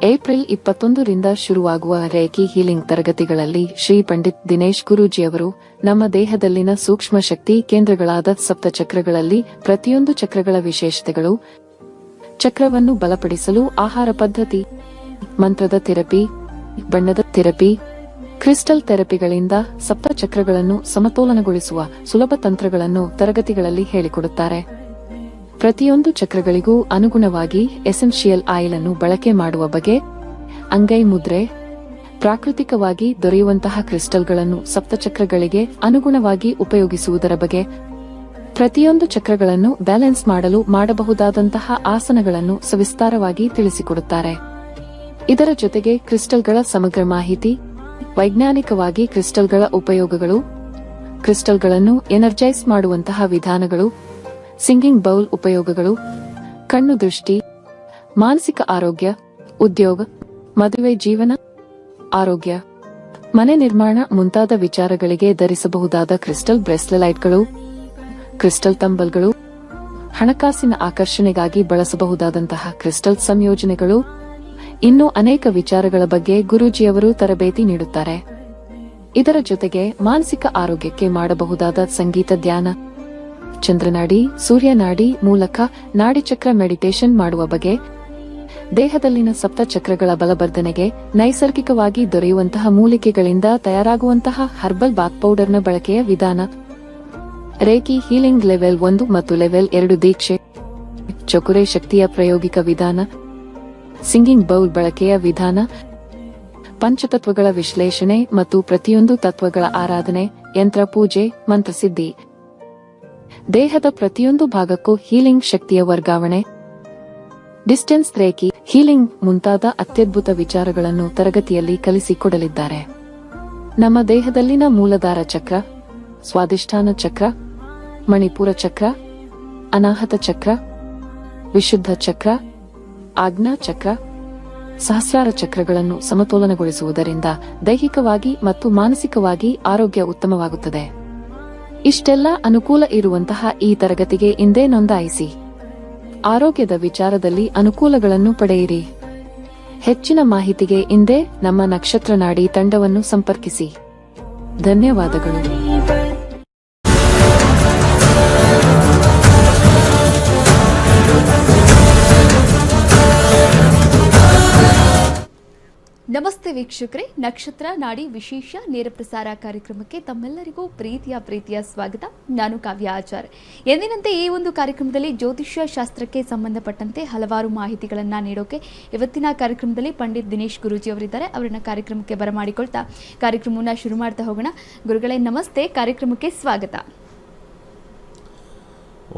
April 21ರಿಂದ ಶುರುವಾಗುವ reiki healing ತರಗತಿಗಳಲ್ಲಿ ಶ್ರೀ ಪಂಡಿತ್ ದಿನೇಶ್ ಗುರೂಜಿಯವರು ನಮ್ಮ ದೇಹದಲ್ಲಿನ ಸೂಕ್ಷ್ಮ ಶಕ್ತಿ ಕೇಂದ್ರಗಳಾದ ಸಪ್ತಚಕ್ರಗಳಲ್ಲಿ ಪ್ರತಿಯೊಂದು ಚಕ್ರಗಳ ವಿಶೇಷತೆಗಳು, ಚಕ್ರವನ್ನು ಬಲಪಡಿಸಲು ಆಹಾರ ಪದ್ಧತಿ, ಮಂತ್ರದ ಥೆರಪಿ, ಬಣ್ಣದ ಥೆರಪಿ, ಕ್ರಿಸ್ಟಲ್ ಥೆರಪಿಗಳಿಂದ ಸಪ್ತಚಕ್ರಗಳನ್ನು ಸಮತೋಲನಗೊಳಿಸುವ ಸುಲಭ ತಂತ್ರಗಳನ್ನು ತರಗತಿಗಳಲ್ಲಿ ಹೇಳಿಕೊಡುತ್ತಾರೆ. ಪ್ರತಿಯೊಂದು ಚಕ್ರಗಳಿಗೂ ಅನುಗುಣವಾಗಿ ಎಸೆನ್ಷಿಯಲ್ ಆಯಿಲ್ ಅನ್ನು ಬಳಕೆ ಮಾಡುವ ಬಗೆ, ಅಂಗೈ ಮುದ್ರೆ, ಪ್ರಾಕೃತಿಕವಾಗಿ ದೊರೆಯುವಂತಹ ಕ್ರಿಸ್ಟಲ್ಗಳನ್ನು ಸಪ್ತಚಕ್ರಗಳಿಗೆ ಅನುಗುಣವಾಗಿ ಉಪಯೋಗಿಸುವುದರ ಬಗ್ಗೆ, ಪ್ರತಿಯೊಂದು ಚಕ್ರಗಳನ್ನು ಬ್ಯಾಲೆನ್ಸ್ ಮಾಡಲು ಮಾಡಬಹುದಾದಂತಹ ಆಸನಗಳನ್ನು ಸವಿಸ್ತಾರವಾಗಿ ತಿಳಿಸಿಕೊಡುತ್ತಾರೆ. ಇದರ ಜೊತೆಗೆ ಕ್ರಿಸ್ಟಲ್ಗಳ ಸಮಗ್ರ ಮಾಹಿತಿ, ವೈಜ್ಞಾನಿಕವಾಗಿ ಕ್ರಿಸ್ಟಲ್ಗಳ ಉಪಯೋಗಗಳು, ಕ್ರಿಸ್ಟಲ್ಗಳನ್ನು ಎನರ್ಜೈಸ್ ಮಾಡುವಂತಹ ವಿಧಾನಗಳು, ಸಿಂಗಿಂಗ್ ಬೌಲ್ ಉಪಯೋಗಗಳು, ಕಣ್ಣು ದೃಷ್ಟಿ, ಮಾನಸಿಕ ಆರೋಗ್ಯ, ಉದ್ಯೋಗ, ಮದುವೆ ಜೀವನ, ಆರೋಗ್ಯ, ಮನೆ ನಿರ್ಮಾಣ ಮುಂತಾದ ವಿಚಾರಗಳಿಗೆ ಧರಿಸಬಹುದಾದ ಕ್ರಿಸ್ಟಲ್ ಬ್ರೇಸ್ಲೆಟ್ಗಳು, ಕ್ರಿಸ್ಟಲ್ ತಂಬಲ್ಗಳು, ಹಣಕಾಸಿನ ಆಕರ್ಷಣೆಗಾಗಿ ಬಳಸಬಹುದಾದಂತಹ ಕ್ರಿಸ್ಟಲ್ ಸಂಯೋಜನೆಗಳು, ಇನ್ನೂ ಅನೇಕ ವಿಚಾರಗಳ ಬಗ್ಗೆ ಗುರೂಜಿಯವರು ತರಬೇತಿ ನೀಡುತ್ತಾರೆ. ಇದರ ಜೊತೆಗೆ ಮಾನಸಿಕ ಆರೋಗ್ಯಕ್ಕೆ ಮಾಡಬಹುದಾದ ಸಂಗೀತ, ಧ್ಯಾನ, ಚಂದ್ರನಾಡಿ, ಸೂರ್ಯನಾಡಿ ಮೂಲಕ ನಾಡಿಚಕ್ರ ಮೆಡಿಟೇಷನ್ ಮಾಡುವ ಬಗೆ, ದೇಹದಲ್ಲಿನ ಸಪ್ತಚಕ್ರಗಳ ಬಲವರ್ಧನೆಗೆ ನೈಸರ್ಗಿಕವಾಗಿ ದೊರೆಯುವಂತಹ ಮೂಲಿಕೆಗಳಿಂದ ತಯಾರಾಗುವಂತಹ ಹರ್ಬಲ್ ಬಾತ್ ಪೌಡರ್ನ ಬಳಕೆಯ ವಿಧಾನ, ರೇಖಿ ಹೀಲಿಂಗ್ ಲೆವೆಲ್ 1 ಮತ್ತು ಲೆವೆಲ್ 2 ದೀಕ್ಷೆ, ಚಕುರೆ ಶಕ್ತಿಯ ಪ್ರಾಯೋಗಿಕ ವಿಧಾನ, ಸಿಂಗಿಂಗ್ ಬೌಲ್ ಬಳಕೆಯ ವಿಧಾನ, ಪಂಚತತ್ವಗಳ ವಿಶ್ಲೇಷಣೆ ಮತ್ತು ಪ್ರತಿಯೊಂದು ತತ್ವಗಳ ಆರಾಧನೆ, ಯಂತ್ರ ಪೂಜೆ, ಮಂತ್ರಸಿದ್ಧಿ, ದೇಹದ ಪ್ರತಿಯೊಂದು ಭಾಗಕ್ಕೂ ಹೀಲಿಂಗ್ ಶಕ್ತಿಯ ವರ್ಗಾವಣೆ, ಡಿಸ್ಟೆನ್ಸ್ ರೇಖಿ ಹೀಲಿಂಗ್ ಮುಂತಾದ ಅತ್ಯದ್ಭುತ ವಿಚಾರಗಳನ್ನು ತರಗತಿಯಲ್ಲಿ ಕಲಿಸಿಕೊಡಲಿದ್ದಾರೆ. ನಮ್ಮ ದೇಹದಲ್ಲಿನ ಮೂಲಾಧಾರ ಚಕ್ರ, ಸ್ವಾದಿಷ್ಠಾನ ಚಕ್ರ, ಮಣಿಪುರ ಚಕ್ರ, ಅನಾಹತ ಚಕ್ರ, ವಿಶುದ್ಧ ಚಕ್ರ, ಆಜ್ಞಾ ಚಕ್ರ, ಸಹಸ್ರಾರ ಚಕ್ರಗಳನ್ನು ಸಮತೋಲನಗೊಳಿಸುವುದರಿಂದ ದೈಹಿಕವಾಗಿ ಮತ್ತು ಮಾನಸಿಕವಾಗಿ ಆರೋಗ್ಯ ಉತ್ತಮವಾಗುತ್ತದೆ. ಇಷ್ಟೆಲ್ಲ ಅನುಕೂಲ ಇರುವಂತಹ ಈ ತರಗತಿಗೆ ಇಂದೇ ನೋಂದಾಯಿಸಿ ಆರೋಗ್ಯದ ವಿಚಾರದಲ್ಲಿ ಅನುಕೂಲಗಳನ್ನು ಪಡೆಯಿರಿ. ಹೆಚ್ಚಿನ ಮಾಹಿತಿಗೆ ಇಂದೇ ನಮ್ಮ ನಕ್ಷತ್ರ ನಾಡಿ ತಂಡವನ್ನು ಸಂಪರ್ಕಿಸಿ. ಧನ್ಯವಾದಗಳು. ನಮಸ್ತೆ ವೀಕ್ಷಕರೇ, ನಕ್ಷತ್ರ ನಾಡಿ ವಿಶೇಷ ನೇರ ಪ್ರಸಾರ ಕಾರ್ಯಕ್ರಮಕ್ಕೆ ತಮ್ಮೆಲ್ಲರಿಗೂ ಪ್ರೀತಿಯ ಸ್ವಾಗತ. ನಾನು ಕಾವ್ಯ ಆಚಾರ್. ಎಂದಿನಂತೆ ಈ ಒಂದು ಕಾರ್ಯಕ್ರಮದಲ್ಲಿ ಜ್ಯೋತಿಷ್ಯ ಶಾಸ್ತ್ರಕ್ಕೆ ಸಂಬಂಧಪಟ್ಟಂತೆ ಹಲವಾರು ಮಾಹಿತಿಗಳನ್ನು ನೀಡೋಕೆ ಇವತ್ತಿನ ಕಾರ್ಯಕ್ರಮದಲ್ಲಿ ಪಂಡಿತ್ ದಿನೇಶ್ ಗುರೂಜಿ ಅವರಿದ್ದಾರೆ. ಅವರನ್ನ ಕಾರ್ಯಕ್ರಮಕ್ಕೆ ಬರಮಾಡಿಕೊಳ್ತಾ ಕಾರ್ಯಕ್ರಮವನ್ನು ಶುರು ಮಾಡ್ತಾ ಹೋಗೋಣ. ಗುರುಗಳೇ ನಮಸ್ತೆ, ಕಾರ್ಯಕ್ರಮಕ್ಕೆ ಸ್ವಾಗತ.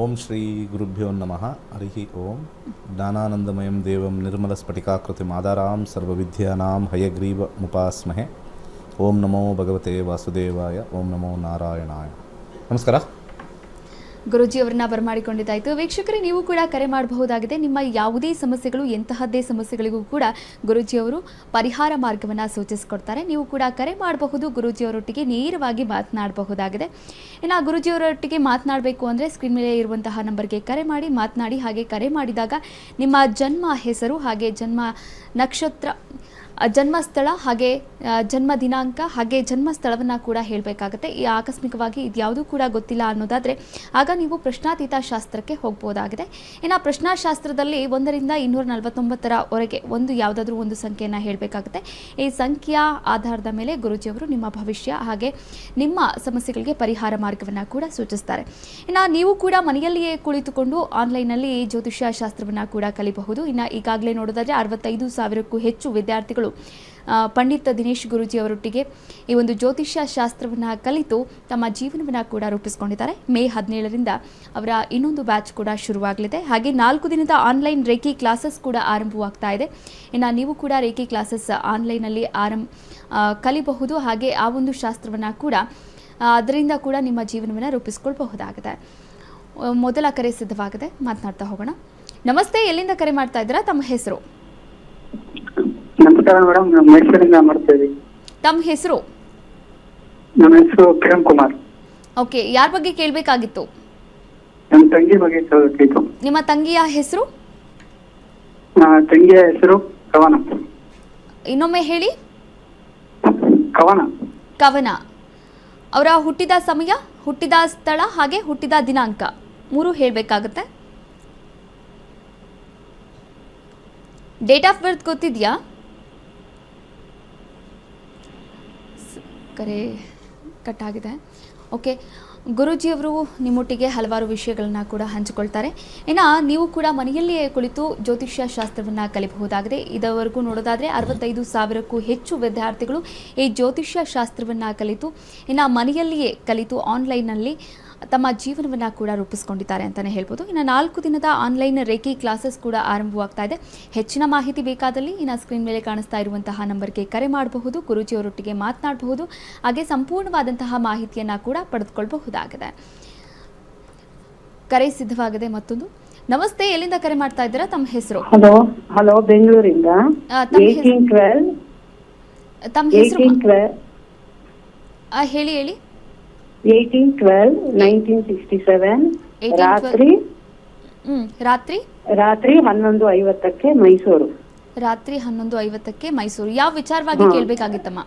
ಓಂ ಶ್ರೀ ಗುರುಭ್ಯೋ ನಮಃ. ಹರಿ ಓಂ. ಜ್ಞಾನಾನಂದಮಯಂ ದೇವಂ ನಿರ್ಮಲ ಸ್ಫಟಿಕಾಕೃತಿಂ ಆಧಾರಾಂ ಸರ್ವವಿದ್ಯಾನಾಂ ಹಯಗ್ರೀವ ಮುಪಾಸ್ಮಹೆ. ಓಂ ನಮೋ ಭಗವತೆ ವಾಸುದೇವಾಯ. ಓಂ ನಮೋ ನಾರಾಯಣಾಯ. ನಮಸ್ಕಾರ ಗುರೂಜಿ ಅವರನ್ನ ಬರಮಾಡಿಕೊಂಡಿದ್ದಾಯಿತು. ವೀಕ್ಷಕರೇ, ನೀವು ಕೂಡ ಕರೆ ಮಾಡಬಹುದಾಗಿದೆ. ನಿಮ್ಮ ಯಾವುದೇ ಸಮಸ್ಯೆಗಳು, ಎಂತಹದ್ದೇ ಸಮಸ್ಯೆಗಳಿಗೂ ಕೂಡ ಗುರೂಜಿಯವರು ಪರಿಹಾರ ಮಾರ್ಗವನ್ನು ಸೂಚಿಸಿಕೊಡ್ತಾರೆ. ನೀವು ಕೂಡ ಕರೆ ಮಾಡಬಹುದು, ಗುರೂಜಿಯವರೊಟ್ಟಿಗೆ ನೇರವಾಗಿ ಮಾತನಾಡಬಹುದಾಗಿದೆ. ಇನ್ನು ಗುರೂಜಿಯವರೊಟ್ಟಿಗೆ ಮಾತನಾಡಬೇಕು ಅಂದರೆ ಸ್ಕ್ರೀನ್ ಮೇಲೆ ಇರುವಂತಹ ನಂಬರ್ಗೆ ಕರೆ ಮಾಡಿ ಮಾತನಾಡಿ. ಹಾಗೆ ಕರೆ ಮಾಡಿದಾಗ ನಿಮ್ಮ ಜನ್ಮ ಹೆಸರು, ಹಾಗೆ ಜನ್ಮ ನಕ್ಷತ್ರ, ಜನ್ಮಸ್ಥಳ, ಹಾಗೆ ಜನ್ಮ ದಿನಾಂಕ, ಹಾಗೆ ಜನ್ಮಸ್ಥಳವನ್ನು ಕೂಡ ಹೇಳಬೇಕಾಗುತ್ತೆ. ಈ ಆಕಸ್ಮಿಕವಾಗಿ ಇದ್ಯಾವುದೂ ಕೂಡ ಗೊತ್ತಿಲ್ಲ ಅನ್ನೋದಾದರೆ ಆಗ ನೀವು ಪ್ರಶ್ನಾತೀತ ಶಾಸ್ತ್ರಕ್ಕೆ ಹೋಗ್ಬೋದಾಗಿದೆ. ಇನ್ನು ಪ್ರಶ್ನಾಶಾಸ್ತ್ರದಲ್ಲಿ 1ರಿಂದ 249ವರೆಗೆ ಯಾವುದಾದ್ರೂ ಒಂದು ಸಂಖ್ಯೆಯನ್ನು ಹೇಳಬೇಕಾಗುತ್ತೆ. ಈ ಸಂಖ್ಯೆಯ ಆಧಾರದ ಮೇಲೆ ಗುರೂಜಿಯವರು ನಿಮ್ಮ ಭವಿಷ್ಯ ಹಾಗೆ ನಿಮ್ಮ ಸಮಸ್ಯೆಗಳಿಗೆ ಪರಿಹಾರ ಮಾರ್ಗವನ್ನು ಕೂಡ ಸೂಚಿಸ್ತಾರೆ. ಇನ್ನು ನೀವು ಕೂಡ ಮನೆಯಲ್ಲಿಯೇ ಕುಳಿತುಕೊಂಡು ಆನ್ಲೈನಲ್ಲಿ ಜ್ಯೋತಿಷ್ಯ ಶಾಸ್ತ್ರವನ್ನು ಕೂಡ ಕಲಿಬಹುದು. ಇನ್ನು ಈಗಾಗಲೇ ನೋಡೋದಾದರೆ 65,000ಕ್ಕೂ ಹೆಚ್ಚು ವಿದ್ಯಾರ್ಥಿಗಳು ಪಂಡಿತ್ ದಿನೇಶ್ ಗುರೂಜಿ ಅವರೊಟ್ಟಿಗೆ ಈ ಒಂದು ಜ್ಯೋತಿಷ್ಯ ಶಾಸ್ತ್ರವನ್ನು ಕಲಿತು ತಮ್ಮ ಜೀವನವನ್ನು ಕೂಡ ರೂಪಿಸಿಕೊಂಡಿದ್ದಾರೆ. ಮೇ 17ರಿಂದ ಅವರ ಇನ್ನೊಂದು ಬ್ಯಾಚ್ ಕೂಡ ಶುರುವಾಗಲಿದೆ. ಹಾಗೆ 4 ದಿನದ ಆನ್ಲೈನ್ ರೇಖಿ ಕ್ಲಾಸಸ್ ಕೂಡ ಆರಂಭವಾಗ್ತಾ ಇದೆ. ಇನ್ನು ನೀವು ಕೂಡ ರೇಖಿ ಕ್ಲಾಸಸ್ ಆನ್ಲೈನಲ್ಲಿ ಕಲಿಬಹುದು. ಹಾಗೆ ಆ ಒಂದು ಶಾಸ್ತ್ರವನ್ನು ಕೂಡ ಅದರಿಂದ ಕೂಡ ನಿಮ್ಮ ಜೀವನವನ್ನು ರೂಪಿಸ್ಕೊಳ್ಬಹುದಾಗಿದೆ. ಮೊದಲ ಕರೆ ಸಿದ್ಧವಾಗಿದೆ, ಮಾತನಾಡ್ತಾ ಹೋಗೋಣ. ನಮಸ್ತೆ, ಎಲ್ಲಿಂದ ಕರೆ ಮಾಡ್ತಾ ಇದ್ದೀರಾ? ತಮ್ಮ ಹೆಸರು? ನಮಸ್ಕಾರ ಮೇಡಮ್, ನಾವು ಮೈಸೂರಿಂದ ಮಾಡ್ತಾ ಇದ್ದೀವಿ. ತಮ್ಮ ಹೆಸರು? ನಮ್ಮ ಹೆಸರು ಪ್ರೇಮ್ ಕುಮಾರ್. ಓಕೆ, ಯಾರ ಬಗ್ಗೆ ಕೇಳಬೇಕಾಗಿತ್ತು? ನಮ್ಮ ತಂಗಿ ಬಗ್ಗೆ ಕೇಳಬೇಕಿತ್ತು. ನಿಮ್ಮ ತಂಗಿಯ ಹೆಸರು? ತಂಗಿಯ ಹೆಸರು ಕವನ. ಇನ್ನೊಮ್ಮೆ ಹೇಳಿ. ಕವನ. ಕವನ. ಅವರ ಹುಟ್ಟಿದ ಸಮಯ, ಹುಟ್ಟಿದ ಸ್ಥಳ ಹಾಗೆ ಹುಟ್ಟಿದ ದಿನಾಂಕ 3 ಹೇಳಬೇಕಾಗುತ್ತೆ. ಡೇಟ್ ಆಫ್ ಬರ್ತ್ ಗೊತ್ತಿದೆಯಾ? ಕರೆ ಕಟ್ ಆಗಿದೆ. ಓಕೆ, ಗುರೂಜಿಯವರು ನಿಮ್ಮೊಟ್ಟಿಗೆ ಹಲವಾರು ವಿಷಯಗಳನ್ನು ಕೂಡ ಹಂಚಿಕೊಳ್ತಾರೆ. ಇನ್ನು ನೀವು ಕೂಡ ಮನೆಯಲ್ಲಿಯೇ ಕುಳಿತು ಜ್ಯೋತಿಷ್ಯ ಶಾಸ್ತ್ರವನ್ನು ಕಲಿಯಬಹುದಾಗಿದೆ. ಇದುವರೆಗೂ ನೋಡೋದಾದರೆ 65,000ಕ್ಕೂ ಹೆಚ್ಚು ವಿದ್ಯಾರ್ಥಿಗಳು ಈ ಜ್ಯೋತಿಷ್ಯ ಶಾಸ್ತ್ರವನ್ನು ಕಲಿತು ಇನ್ನು ಮನೆಯಲ್ಲಿಯೇ ಕಲಿತು ಆನ್ಲೈನ್ನಲ್ಲಿ ತಮ್ಮ ಜೀವನವನ್ನು ಕೂಡ ರೂಪಿಸ್ಕೊಂಡಿದ್ದಾರೆ ಅಂತಲೇ ಹೇಳ್ಬೋದು. ಇನ್ನು 4 ದಿನದ ಆನ್ಲೈನ್ ರೇಖಿ ಕ್ಲಾಸಸ್ ಕೂಡ ಆರಂಭವಾಗ್ತಾ ಇದೆ. ಹೆಚ್ಚಿನ ಮಾಹಿತಿ ಬೇಕಾದಲ್ಲಿ ಇನ್ನು ಸ್ಕ್ರೀನ್ ಮೇಲೆ ಕಾಣಿಸ್ತಾ ಇರುವಂತಹ ನಂಬರ್ಗೆ ಕರೆ ಮಾಡಬಹುದು, ಗುರೂಜಿಯವರೊಟ್ಟಿಗೆ ಮಾತನಾಡಬಹುದು, ಹಾಗೆ ಸಂಪೂರ್ಣವಾದಂತಹ ಮಾಹಿತಿಯನ್ನು ಕೂಡ ಪಡೆದುಕೊಳ್ಳಬಹುದಾಗಿದೆ. ಕರೆ ಸಿದ್ಧವಾಗಿದೆ. ಮತ್ತೊಂದು ನಮಸ್ತೆ, ಎಲ್ಲಿಂದ ಕರೆ ಮಾಡ್ತಾ ಇದ್ದೀರಾ? ತಮ್ಮ ಹೆಸರು? ಹಲೋ, ಬೆಂಗಳೂರಿಂದ. ತಮ್ಮ ಹೆಸರು ಹೇಳಿ. 18/12/1967 ರಾತ್ರಿ 11:50ಕ್ಕೆ ಮೈಸೂರು. ರಾತ್ರಿ 11:50ಕ್ಕೆ ಮೈಸೂರು. ಯಾವ ವಿಚಾರವಾಗಿ ಕೇಳಬೇಕಾಗಿತ್ತಮ್ಮ?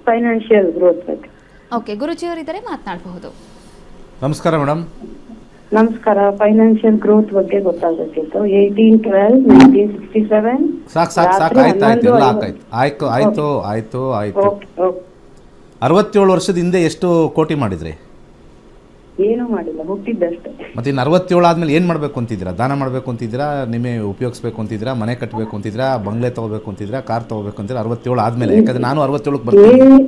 ಫೈನಾನ್ಷಿಯಲ್ ಗ್ರೋತ್ ಬಗ್ಗೆ. ಓಕೆ, ಗುರುಜಿಯವರಿದ್ದಾರೆ, ಮಾತನಾಡಬಹುದು. ನಮಸ್ಕಾರ ಮೇಡಮ್. ನಮಸ್ಕಾರ. ಫೈನಾನ್ಷಿಯಲ್ ಗ್ರೋತ್ ಬಗ್ಗೆ ಗೊತ್ತಾಗಬೇಕಿತ್ತು. 18/12/1967 ಸಾಕು ಆಯ್ತು ಎಲ್ಲ ಆಯ್ತು. 67 ವರ್ಷದ ಹಿಂದೆ ಎಷ್ಟು ಕೋಟಿ ಮಾಡಿದ್ರಿ? ಏನು ಮಾಡಿಲ್ಲ, ಹುಟ್ಟಿದ್ದಷ್ಟೇ. ಮತ್ತೆ ಇನ್ನು 67 ಆದ್ಮೇಲೆ ಏನು ಮಾಡಬೇಕು ಅಂತಿದ್ದೀರಾ? ದಾನ ಮಾಡಬೇಕು ಅಂತಿದ್ದೀರಾ? ನಿಮಗೆ ಉಪಯೋಗಿಸ್ಬೇಕು ಅಂತಿದ್ದೀರಾ? ಮನೆ ಕಟ್ಟಬೇಕು ಅಂತಿದ್ದೀರಾ? ಬಂಗ್ಲೆ ತಗೋಬೇಕು ಅಂತಿದ್ದೀರಾ? ಕಾರ್ ತಗೋಬೇಕು ಅಂತೀರಾ? 67 ಆದ್ಮೇಲೆ? ಯಾಕಂದ್ರೆ ನಾನು 67ಕ್ಕೆ ಬರ್ತೀನಿ.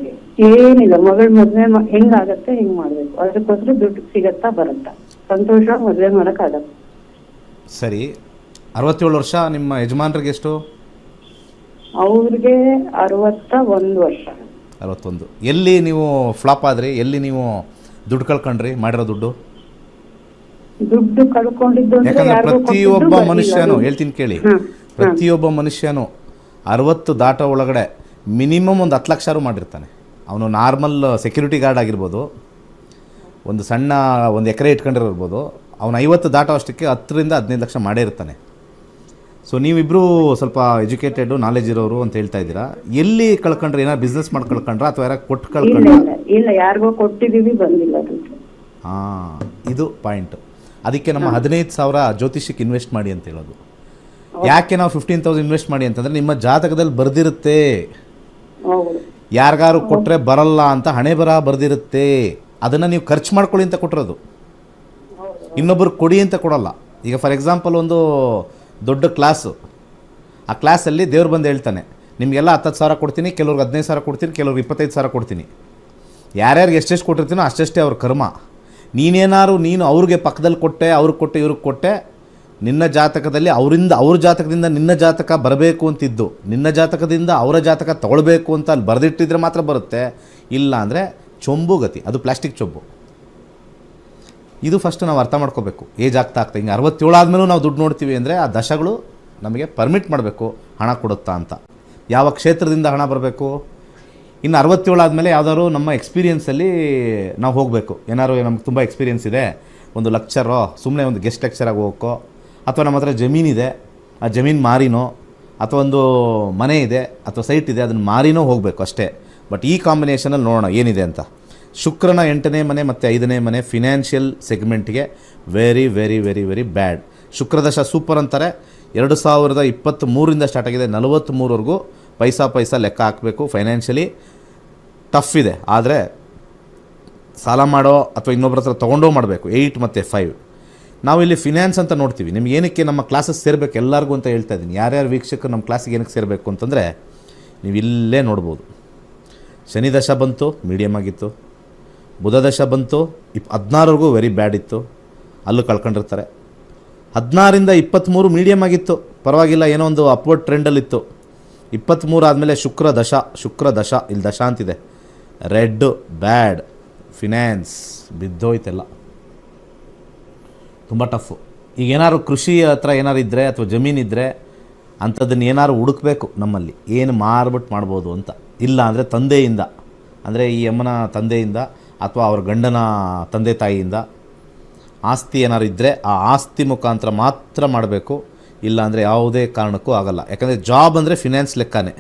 ಏನಿಲ್ಲ, ಮಗಳ ಮದ್ವೆ ಹೆಂಗಾಗತ್ತೆ ಹಿಂಗ್ ಮಾಡ್ಬೇಕು. ಅದಕ್ಕೋಸ್ಕರ ದುಡ್ಡು ಸಿಗತ್ತಾ ಬರುತ್ತಾ, ಸಂತೋಷ ಮದ್ವೆ ಮಾಡಕ್ ಆಗತ್ತೆ. ಸರಿ, 67 ವರ್ಷ. ನಿಮ್ಮ ಯಜಮಾನ್ರಿಗೆ ಎಷ್ಟು? ಅವ್ರಿಗೆ 61 ವರ್ಷ. 61. ಎಲ್ಲಿ ನೀವು ಫ್ಲಾಪ್ ಆದ್ರಿ? ಎಲ್ಲಿ ನೀವು ದುಡ್ಡು ಕಳ್ಕೊಂಡ್ರಿ? ಮಾಡಿರೋ ದುಡ್ಡು ಕಳ್ಕೊಂಡಿದ್ದು ಯಾಕಂದ್ರೆ ಪ್ರತಿಯೊಬ್ಬ ಮನುಷ್ಯನು, ಹೇಳ್ತೀನಿ ಕೇಳಿ, ಪ್ರತಿಯೊಬ್ಬ ಮನುಷ್ಯನು 60 ದಾಟ ಒಳಗಡೆ ಮಿನಿಮಮ್ ಒಂದು 10 ಲಕ್ಷ ಮಾಡಿರ್ತಾನೆ. ಅವನು ನಾರ್ಮಲ್ ಸೆಕ್ಯೂರಿಟಿ ಗಾರ್ಡ್ ಆಗಿರ್ಬೋದು, ಒಂದು ಸಣ್ಣ 1 ಎಕರೆ ಇಟ್ಕೊಂಡಿರ್ಬೋದು, ಅವನು 50 ದಾಟೋ ಅಷ್ಟಕ್ಕೆ 10ರಿಂದ 15 ಲಕ್ಷ ಮಾಡೇ ಇರ್ತಾನೆ. ಸೊ ನೀವಿಬ್ಬರು ಸ್ವಲ್ಪ ಎಜುಕೇಟೆಡ್, ನಾಲೆಜ್ ಇರೋರು ಅಂತ ಹೇಳ್ತಾ ಇದ್ದೀರಾ. ಎಲ್ಲಿ ಕಳ್ಕೊಂಡ್ರೆ? ಏನಾರು ಬಿಸ್ನೆಸ್ ಮಾಡಿ ಕಳ್ಕೊಂಡ್ರ ಅಥವಾ ಯಾರು ಕೊಟ್ಟು ಕಳ್ಕೊಂಡ್ರ? ಇಲ್ಲ, ಯಾರಿಗೋ ಕೊಟ್ಟಿದ್ದೀವಿ, ಬಂದಿಲ್ಲ ದುಡ್ಡು. ಹಾಂ, ಇದು ಪಾಯಿಂಟ್. ಅದಕ್ಕೆ ನಮ್ಮ 15,000 ಜ್ಯೋತಿಷಕ್ಕೆ ಇನ್ವೆಸ್ಟ್ ಮಾಡಿ ಅಂತ ಹೇಳೋದು. ಯಾಕೆ ನಾವು 15,000 ಇನ್ವೆಸ್ಟ್ ಮಾಡಿ ಅಂತಂದರೆ, ನಿಮ್ಮ ಜಾತಕದಲ್ಲಿ ಬರೆದಿರುತ್ತೆ ಯಾರಿಗಾರು ಕೊಟ್ಟರೆ ಬರಲ್ಲ ಅಂತ, ಹಣೆ ಬರಹ ಬರೆದಿರುತ್ತೆ. ಅದನ್ನು ನೀವು ಖರ್ಚು ಮಾಡ್ಕೊಳ್ಳಿ ಅಂತ ಕೊಟ್ಟಿರೋದು, ಇನ್ನೊಬ್ಬರು ಕೊಡಿ ಅಂತ ಕೊಡಲ್ಲ. ಈಗ ಫಾರ್ ಎಕ್ಸಾಂಪಲ್ ಒಂದು ದೊಡ್ಡ ಕ್ಲಾಸು, ಆ ಕ್ಲಾಸಲ್ಲಿ ದೇವ್ರು ಬಂದು ಹೇಳ್ತಾನೆ, ನಿಮಗೆಲ್ಲ 10,000 ಕೊಡ್ತೀನಿ, ಕೆಲವ್ರಿಗೆ 15,000 ಕೊಡ್ತೀನಿ, ಕೆಲವ್ರಿಗೆ 25,000 ಕೊಡ್ತೀನಿ. ಯಾರ್ಯಾರಿಗೆ ಎಷ್ಟೆಷ್ಟು ಕೊಟ್ಟಿರ್ತೀನೋ ಅಷ್ಟೇ ಅವ್ರ ಕರ್ಮ. ನೀನು ಅವ್ರಿಗೆ ಪಕ್ಕದಲ್ಲಿ ಕೊಟ್ಟೆ, ಅವ್ರಿಗೆ ಕೊಟ್ಟೆ, ಇವ್ರಿಗೆ ಕೊಟ್ಟೆ, ನಿನ್ನ ಜಾತಕದಲ್ಲಿ ಅವ್ರ ಜಾತಕದಿಂದ ನಿನ್ನ ಜಾತಕ ಬರಬೇಕು ಅಂತಿದ್ದು, ನಿನ್ನ ಜಾತಕದಿಂದ ಅವರ ಜಾತಕ ತೊಗೊಳ್ಬೇಕು ಅಂತ ಅಲ್ಲಿ ಬರೆದಿಟ್ಟಿದ್ರೆ ಮಾತ್ರ ಬರುತ್ತೆ. ಇಲ್ಲ ಅಂದರೆ ಚೊಂಬು ಗತಿ, ಅದು ಪ್ಲಾಸ್ಟಿಕ್ ಚೊಂಬು. ಇದು ಫಸ್ಟ್ ನಾವು ಅರ್ಥ ಮಾಡ್ಕೋಬೇಕು. ಏಜ್ ಆಗ್ತಾ ಹಿಂಗೆ 67 ಆದಮೇಲೂ ನಾವು ದುಡ್ಡು ನೋಡ್ತೀವಿ ಅಂದರೆ ಆ ದಶಗಳು ನಮಗೆ ಪರ್ಮಿಟ್ ಮಾಡಬೇಕು ಹಣ ಕೊಡುತ್ತಾ ಅಂತ. ಯಾವ ಕ್ಷೇತ್ರದಿಂದ ಹಣ ಬರಬೇಕು? ಇನ್ನು 67 ಆದಮೇಲೆ ಯಾವ್ದಾದ್ರು ನಮ್ಮ ಎಕ್ಸ್ಪೀರಿಯೆನ್ಸಲ್ಲಿ ನಾವು ಹೋಗಬೇಕು. ಏನಾದ್ರು ನಮ್ಗೆ ತುಂಬ ಎಕ್ಸ್ಪೀರಿಯೆನ್ಸ್ ಇದೆ, ಒಂದು ಲೆಕ್ಚರೋ ಸುಮ್ಮನೆ ಒಂದು ಗೆಸ್ಟ್ ಲೆಕ್ಚರಾಗಿ ಹೋಗೋಕ್ಕೋ, ಅಥವಾ ನಮ್ಮ ಹತ್ರ ಜಮೀನಿದೆ, ಆ ಜಮೀನು ಮಾರಿನೋ, ಅಥವಾ ಒಂದು ಮನೆ ಇದೆ ಅಥವಾ ಸೈಟ್ ಇದೆ, ಅದನ್ನು ಮಾರಿನೋ ಹೋಗಬೇಕು ಅಷ್ಟೇ. ಬಟ್ ಈ ಕಾಂಬಿನೇಷನಲ್ಲಿ ನೋಡೋಣ ಏನಿದೆ ಅಂತ. ಶುಕ್ರನ 8ನೇ ಮನೆ ಮತ್ತು 5ನೇ ಮನೆ ಫಿನಾನ್ಷಿಯಲ್ ಸೆಗ್ಮೆಂಟ್ಗೆ very very very very bad. ಶುಕ್ರದಶ ಸೂಪರ್ ಅಂತಾರೆ. 2023ರಿಂದ ಸ್ಟಾರ್ಟ್ ಆಗಿದೆ, 43ವರೆಗೂ ಪೈಸಾ ಲೆಕ್ಕ ಹಾಕಬೇಕು. ಫೈನಾನ್ಷಿಯಲಿ ಟಫ್ ಇದೆ, ಆದರೆ ಸಾಲ ಮಾಡೋ ಅಥವಾ ಇನ್ನೊಬ್ಬರ ಹತ್ರ ತೊಗೊಂಡೋ ಮಾಡಬೇಕು. 8 ಮತ್ತು 5 ನಾವಿಲ್ಲಿ ಫಿನಾನ್ಸ್ ಅಂತ ನೋಡ್ತೀವಿ. ನಿಮ್ಗೆ ಏನಕ್ಕೆ ನಮ್ಮ ಕ್ಲಾಸಸ್ ಸೇರಬೇಕು ಎಲ್ಲರಿಗೂ ಅಂತ ಹೇಳ್ತಾ ಇದ್ದೀನಿ. ಯಾರ್ಯಾರು ವೀಕ್ಷಕರು ನಮ್ಮ ಕ್ಲಾಸಿಗೆ ಏನಕ್ಕೆ ಸೇರಬೇಕು ಅಂತಂದರೆ, ನೀವು ಇಲ್ಲೇ ನೋಡ್ಬೋದು. ಶನಿ ದಶ ಬಂತು, ಮೀಡಿಯಮ್ ಆಗಿತ್ತು. ಬುಧ ದಶ ಬಂತು, 16ವರೆಗೂ ವೆರಿ ಬ್ಯಾಡ್ ಇತ್ತು, ಅಲ್ಲೂ ಕಳ್ಕೊಂಡಿರ್ತಾರೆ. 16ರಿಂದ 23 ಮೀಡಿಯಮ್ ಆಗಿತ್ತು, ಪರವಾಗಿಲ್ಲ, ಏನೋ ಒಂದು ಅಪ್ವರ್ಡ್ ಟ್ರೆಂಡಲ್ಲಿತ್ತು. 23 ಆದಮೇಲೆ ಶುಕ್ರ ದಶ ಇಲ್ಲಿ ದಶ ಅಂತಿದೆ, ರೆಡ್ ಬ್ಯಾಡ್, ಫಿನಾನ್ಸ್ ಬಿದ್ದೋಯ್ತೆಲ್ಲ, ತುಂಬ ಟಫು. ಈಗ ಏನಾದ್ರು ಕೃಷಿ ಹತ್ರ ಏನಾರು ಇದ್ದರೆ ಅಥವಾ ಜಮೀನಿದ್ದರೆ ಅಂಥದ್ದನ್ನು ಏನಾದ್ರು ಹುಡುಕಬೇಕು ನಮ್ಮಲ್ಲಿ, ಏನು ಮಾರ್ಬಿಟ್ಟು ಮಾಡ್ಬೋದು ಅಂತ. ಇಲ್ಲ ಅಂದರೆ ತಂದೆಯಿಂದ, ಅಂದರೆ ಈ ಅಮ್ಮನ ತಂದೆಯಿಂದ ಅಥವಾ ಅವ್ರ ಗಂಡನ ತಂದೆ ತಾಯಿಯಿಂದ ಆಸ್ತಿ ಏನಾರು ಇದ್ದರೆ ಆ ಆಸ್ತಿ ಮುಖಾಂತರ ಮಾತ್ರ ಮಾಡಬೇಕು. ಇಲ್ಲ ಅಂದರೆ ಯಾವುದೇ ಕಾರಣಕ್ಕೂ ಆಗಲ್ಲ. ಯಾಕಂದರೆ ಜಾಬ್ ಅಂದರೆ ಫಿನಾನ್ಸ್ ಲೆಕ್ಕನೇ,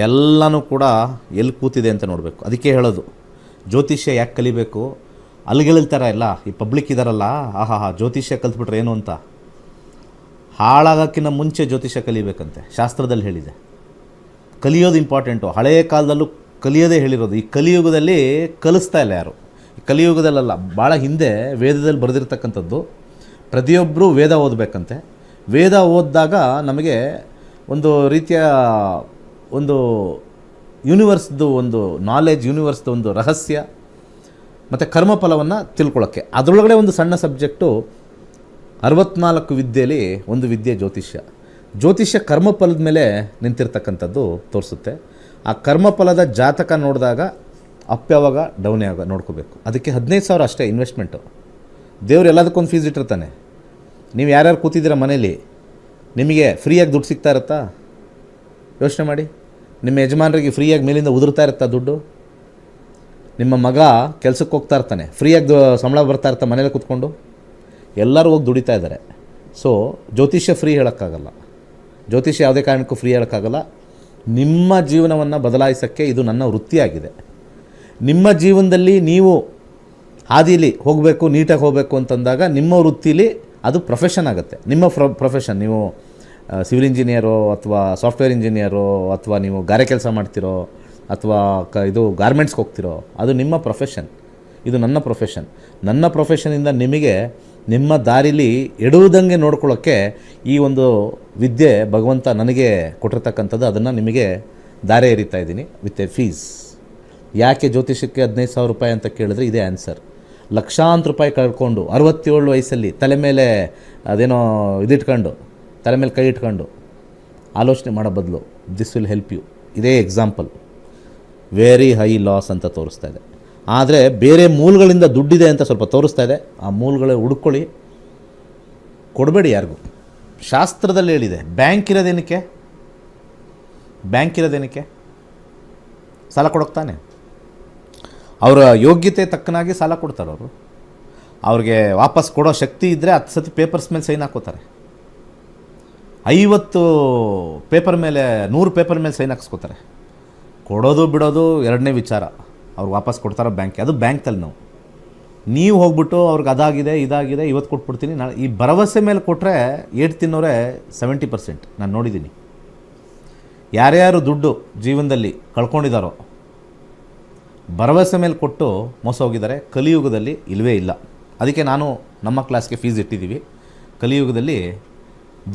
ಎಲ್ಲನೂ ಕೂಡ ಎಲ್ಲಿ ಕೂತಿದೆ ಅಂತ ನೋಡಬೇಕು. ಅದಕ್ಕೆ ಹೇಳೋದು ಜ್ಯೋತಿಷ್ಯ ಯಾಕೆ ಕಲಿಬೇಕು, ಅಲ್ಲಿಗಳಿರ್ತಾರ ಎಲ್ಲ ಈ ಪಬ್ಲಿಕ್ ಇದ್ದಾರಲ್ಲ, ಜ್ಯೋತಿಷ್ಯ ಕಲ್ತ್ಬಿಟ್ರೆ ಏನು ಅಂತ, ಹಾಳಾಗೋಕ್ಕಿಂತ ಮುಂಚೆ ಜ್ಯೋತಿಷ್ಯ ಕಲಿಬೇಕಂತೆ ಶಾಸ್ತ್ರದಲ್ಲಿ ಹೇಳಿದೆ. ಕಲಿಯೋದು ಇಂಪಾರ್ಟೆಂಟು, ಹಳೆಯ ಕಾಲದಲ್ಲೂ ಕಲಿಯೋದೇ ಹೇಳಿರೋದು. ಈ ಕಲಿಯುಗದಲ್ಲಿ ಕಲಿಸ್ತಾ ಇಲ್ಲ ಯಾರು, ಈ ಕಲಿಯುಗದಲ್ಲ ಭಾಳ ಹಿಂದೆ ವೇದದಲ್ಲಿ ಬರೆದಿರ್ತಕ್ಕಂಥದ್ದು. ಪ್ರತಿಯೊಬ್ಬರೂ ವೇದ ಓದಬೇಕಂತೆ. ವೇದ ಓದಿದಾಗ ನಮಗೆ ಒಂದು ರೀತಿಯ ಒಂದು ಯೂನಿವರ್ಸ್ದು ಒಂದು ನಾಲೆಜ್, ಯೂನಿವರ್ಸ್ದು ಒಂದು ರಹಸ್ಯ ಮತ್ತು ಕರ್ಮಫಲವನ್ನು ತಿಳ್ಕೊಳ್ಳೋಕ್ಕೆ. ಅದರೊಳಗಡೆ ಒಂದು ಸಣ್ಣ ಸಬ್ಜೆಕ್ಟು 64 ವಿದ್ಯೆಯಲ್ಲಿ ಒಂದು ವಿದ್ಯೆ ಜ್ಯೋತಿಷ್ಯ. ಜ್ಯೋತಿಷ್ಯ ಕರ್ಮಫಲದ ಮೇಲೆ ನಿಂತಿರ್ತಕ್ಕಂಥದ್ದು ತೋರಿಸುತ್ತೆ. ಆ ಕರ್ಮಫಲದ ಜಾತಕ ನೋಡಿದಾಗ ಅಪ್ ಯಾವಾಗ ಡೌನ್ ಯಾವಾಗ ನೋಡ್ಕೋಬೇಕು. ಅದಕ್ಕೆ 15,000 ಅಷ್ಟೇ ಇನ್ವೆಸ್ಟ್ಮೆಂಟು. ದೇವ್ರು ಎಲ್ಲದಕ್ಕೊಂದು ಫೀಸ್ ಇಟ್ಟಿರ್ತಾನೆ. ನೀವು ಯಾರ್ಯಾರು ಕೂತಿದ್ದೀರ ಮನೇಲಿ, ನಿಮಗೆ ಫ್ರೀಯಾಗಿ ದುಡ್ಡು ಸಿಗ್ತಾ ಇರುತ್ತಾ? ಯೋಚನೆ ಮಾಡಿ. ನಿಮ್ಮ ಯಜಮಾನರಿಗೆ ಫ್ರೀಯಾಗಿ ಮೇಲಿಂದ ಉದುರ್ತಾ ಇರುತ್ತಾ ದುಡ್ಡು? ನಿಮ್ಮ ಮಗ ಕೆಲಸಕ್ಕೆ ಹೋಗ್ತಾ ಇರ್ತಾನೆ, ಫ್ರೀಯಾಗಿ ಸಂಬಳ ಬರ್ತಾ ಇರ್ತಾ ಮನೇಲಿ ಕೂತ್ಕೊಂಡು? ಎಲ್ಲರೂ ಹೋಗಿ ದುಡಿತಾ ಇದ್ದಾರೆ. ಸೊ ಜ್ಯೋತಿಷ್ಯ ಫ್ರೀ ಹೇಳೋಕ್ಕಾಗಲ್ಲ, ಜ್ಯೋತಿಷ್ಯ ಯಾವುದೇ ಕಾರಣಕ್ಕೂ ಫ್ರೀ ಹೇಳೋಕ್ಕಾಗಲ್ಲ. ನಿಮ್ಮ ಜೀವನವನ್ನು ಬದಲಾಯಿಸೋಕ್ಕೆ ಇದು ನನ್ನ ವೃತ್ತಿಯಾಗಿದೆ. ನಿಮ್ಮ ಜೀವನದಲ್ಲಿ ನೀವು ಹಾದಿಲಿ ಹೋಗಬೇಕು, ನೀಟಾಗಿ ಹೋಗಬೇಕು ಅಂತಂದಾಗ ನಿಮ್ಮ ವೃತ್ತಿಲಿ ಅದು ಪ್ರೊಫೆಷನ್ ಆಗುತ್ತೆ. ನಿಮ್ಮ ಪ್ರೊಫೆಷನ್, ನೀವು ಸಿವಿಲ್ ಇಂಜಿನಿಯರೋ ಅಥವಾ ಸಾಫ್ಟ್ವೇರ್ ಇಂಜಿನಿಯರೋ ಅಥವಾ ನೀವು ಗಾರೆ ಕೆಲಸ ಮಾಡ್ತಿರೋ ಅಥವಾ ಇದು ಗಾರ್ಮೆಂಟ್ಸ್ಗೆ ಹೋಗ್ತಿರೋ, ಅದು ನಿಮ್ಮ ಪ್ರೊಫೆಷನ್. ಇದು ನನ್ನ ಪ್ರೊಫೆಷನ್. ನನ್ನ ಪ್ರೊಫೆಷನಿಂದ ನಿಮಗೆ ನಿಮ್ಮ ದಾರಿಲಿ ಎಡುವುದಂಗೆ ನೋಡ್ಕೊಳ್ಳೋಕ್ಕೆ ಈ ಒಂದು ವಿದ್ಯೆ ಭಗವಂತ ನನಗೆ ಕೊಟ್ಟಿರ್ತಕ್ಕಂಥದ್ದು. ಅದನ್ನು ನಿಮಗೆ ದಾರಿ ಎರಿತಾ ಇದ್ದೀನಿ ವಿತ್ ಎ ಫೀಸ್. ಯಾಕೆ ಜ್ಯೋತಿಷಕ್ಕೆ 15,000 ರೂಪಾಯಿ ಅಂತ ಕೇಳಿದ್ರೆ ಇದೇ ಆನ್ಸರ್. ಲಕ್ಷಾಂತರ ರೂಪಾಯಿ ಕಳ್ಕೊಂಡು 67 ವಯಸ್ಸಲ್ಲಿ ತಲೆ ಮೇಲೆ ಅದೇನೋ ಇದಿಟ್ಕೊಂಡು, ತಲೆ ಮೇಲೆ ಕೈ ಇಟ್ಕೊಂಡು ಆಲೋಚನೆ ಮಾಡೋ ಬದಲು ದಿಸ್ ವಿಲ್ ಹೆಲ್ಪ್ ಯು. ಇದೇ ಎಕ್ಸಾಂಪಲ್. ವೆರಿ ಹೈ ಲಾಸ್ ಅಂತ ತೋರಿಸ್ತಾ ಇದೆ. ಆದರೆ ಬೇರೆ ಮೂಲಗಳಿಂದ ದುಡ್ಡಿದೆ ಅಂತ ಸ್ವಲ್ಪ ತೋರಿಸ್ತಾ ಇದೆ. ಆ ಮೂಲಗಳೇ ಹುಡ್ಕೊಳ್ಳಿ, ಕೊಡಬೇಡಿ ಯಾರಿಗೂ. ಶಾಸ್ತ್ರದಲ್ಲಿ ಹೇಳಿದೆ. ಬ್ಯಾಂಕ್ ಇರೋದೇನಕ್ಕೆ? ಸಾಲ ಕೊಡೋಕ್ತಾನೆ. ಅವರ ಯೋಗ್ಯತೆ ತಕ್ಕನಾಗಿ ಸಾಲ ಕೊಡ್ತಾರೆ. ಅವ್ರಿಗೆ ವಾಪಸ್ ಕೊಡೋ ಶಕ್ತಿ ಇದ್ದರೆ 10 ಸತಿ ಪೇಪರ್ಸ್ ಮೇಲೆ ಸೈನ್ ಹಾಕೋತಾರೆ. 50 ಪೇಪರ್ ಮೇಲೆ 100 ಪೇಪರ್ ಮೇಲೆ ಸೈನ್ ಹಾಕ್ಸ್ಕೋತಾರೆ. ಕೊಡೋದು ಬಿಡೋದು ಎರಡನೇ ವಿಚಾರ. ಅವ್ರು ವಾಪಸ್ ಕೊಡ್ತಾರೋ ಬ್ಯಾಂಕ್ಗೆ, ಅದು ಬ್ಯಾಂಕ್ ತಲೆನೋವು. ನೀವು ಹೋಗ್ಬಿಟ್ಟು ಅವ್ರಿಗೆ ಅದಾಗಿದೆ ಇದಾಗಿದೆ ಇವತ್ತು ಕೊಟ್ಬಿಡ್ತೀನಿ ನಾಳೆ, ಈ ಭರವಸೆ ಮೇಲೆ ಕೊಟ್ಟರೆ ಏಟು ತಿನ್ನೋರೆ 70% ನಾನು ನೋಡಿದ್ದೀನಿ. ಯಾರ್ಯಾರು ದುಡ್ಡು ಜೀವನದಲ್ಲಿ ಕಳ್ಕೊಂಡಿದ್ದಾರೋ ಭರವಸೆ ಮೇಲೆ ಕೊಟ್ಟು ಮೋಸ ಹೋಗಿದ್ದಾರೆ. ಕಲಿಯುಗದಲ್ಲಿ ಇಲ್ಲವೇ ಇಲ್ಲ. ಅದಕ್ಕೆ ನಾನು ನಮ್ಮ ಕ್ಲಾಸ್ಗೆ ಫೀಸ್ ಇಟ್ಟಿದ್ದೀವಿ. ಕಲಿಯುಗದಲ್ಲಿ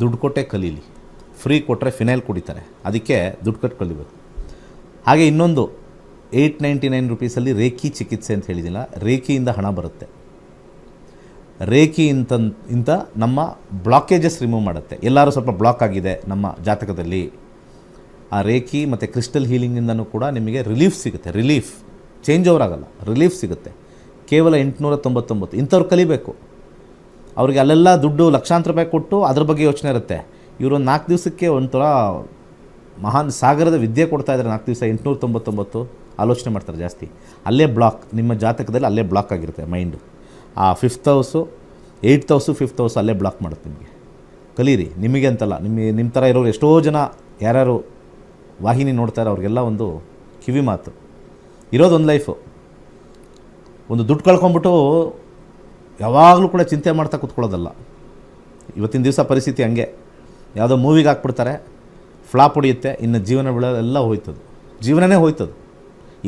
ದುಡ್ಡು ಕೊಟ್ಟೆ ಕಲೀಲಿ. ಫ್ರೀ ಕೊಟ್ಟರೆ ಫಿನೈಲ್ ಕುಡಿತಾರೆ. ಅದಕ್ಕೆ ದುಡ್ಡು ಕೊಟ್ಟು ಕಲಿಬೇಕು. ಹಾಗೆ ಇನ್ನೊಂದು 899 ರುಪೀಸಲ್ಲಿ ರೇಖಿ ಚಿಕಿತ್ಸೆ ಅಂತ ಹೇಳಿದಿಲ್ಲ, ರೇಖಿಯಿಂದ ಹಣ ಬರುತ್ತೆ. ರೇಖಿ ಇಂಥ ನಮ್ಮ ಬ್ಲಾಕೇಜಸ್ ರಿಮೂವ್ ಮಾಡುತ್ತೆ. ಎಲ್ಲರೂ ಸ್ವಲ್ಪ ಬ್ಲಾಕ್ ಆಗಿದೆ ನಮ್ಮ ಜಾತಕದಲ್ಲಿ, ಆ ರೇಖಿ ಮತ್ತು ಕ್ರಿಸ್ಟಲ್ ಹೀಲಿಂಗಿಂದನೂ ಕೂಡ ನಿಮಗೆ ರಿಲೀಫ್ ಸಿಗುತ್ತೆ. ರಿಲೀಫ್, ಚೇಂಜ್ ಓವರ್ ಆಗಲ್ಲ, ರಿಲೀಫ್ ಸಿಗುತ್ತೆ. ಕೇವಲ 899. ಇಂಥವ್ರು ಕಲಿಬೇಕು. ಅವ್ರಿಗೆ ಅಲ್ಲೆಲ್ಲ ದುಡ್ಡು ಲಕ್ಷಾಂತರ ರೂಪಾಯಿ ಕೊಟ್ಟು ಅದ್ರ ಬಗ್ಗೆ ಯೋಚನೆ ಇರುತ್ತೆ. ಇವರು 4 ದಿವಸಕ್ಕೆ ಒಂಥರ ಮಹಾನ್ ಸಾಗರದ ವಿದ್ಯೆ ಕೊಡ್ತಾ ಇದ್ದಾರೆ. 4 ದಿವಸ 899 ಆಲೋಚನೆ ಮಾಡ್ತಾರೆ ಜಾಸ್ತಿ. ಅಲ್ಲೇ ಬ್ಲಾಕ್, ನಿಮ್ಮ ಜಾತಕದಲ್ಲಿ ಅಲ್ಲೇ ಬ್ಲಾಕ್ ಆಗಿರುತ್ತೆ ಮೈಂಡು. ಆ 5th house 8th house 5th house ಅಲ್ಲೇ ಬ್ಲಾಕ್ ಮಾಡುತ್ತೆ ನಿಮಗೆ. ಕಲೀರಿ. ನಿಮಗೆ ಅಂತಲ್ಲ, ನಿಮ್ಮ ಥರ ಇರೋರು ಎಷ್ಟೋ ಜನ ಯಾರ್ಯಾರು ವಾಹಿನಿ ನೋಡ್ತಾರೆ ಅವ್ರಿಗೆಲ್ಲ ಒಂದು ಕಿವಿ ಮಾತು. ಇರೋದೊಂದು ಲೈಫು. ಒಂದು ದುಡ್ಡು ಕಳ್ಕೊಂಬಿಟ್ಟು ಯಾವಾಗಲೂ ಕೂಡ ಚಿಂತೆ ಮಾಡ್ತಾ ಕೂತ್ಕೊಳ್ಳೋದಲ್ಲ. ಇವತ್ತಿನ ದಿವಸ ಪರಿಸ್ಥಿತಿ ಹಂಗೆ. ಯಾವುದೋ ಮೂವಿಗೆ ಹಾಕ್ಬಿಡ್ತಾರೆ, ಫ್ಲಾಪ್ ಹೊಡೆಯುತ್ತೆ, ಇನ್ನು ಜೀವನ ಬೆಳೆಲ್ಲ ಹೋಯ್ತದು. ಜೀವನನೇ ಹೋಯ್ತದು.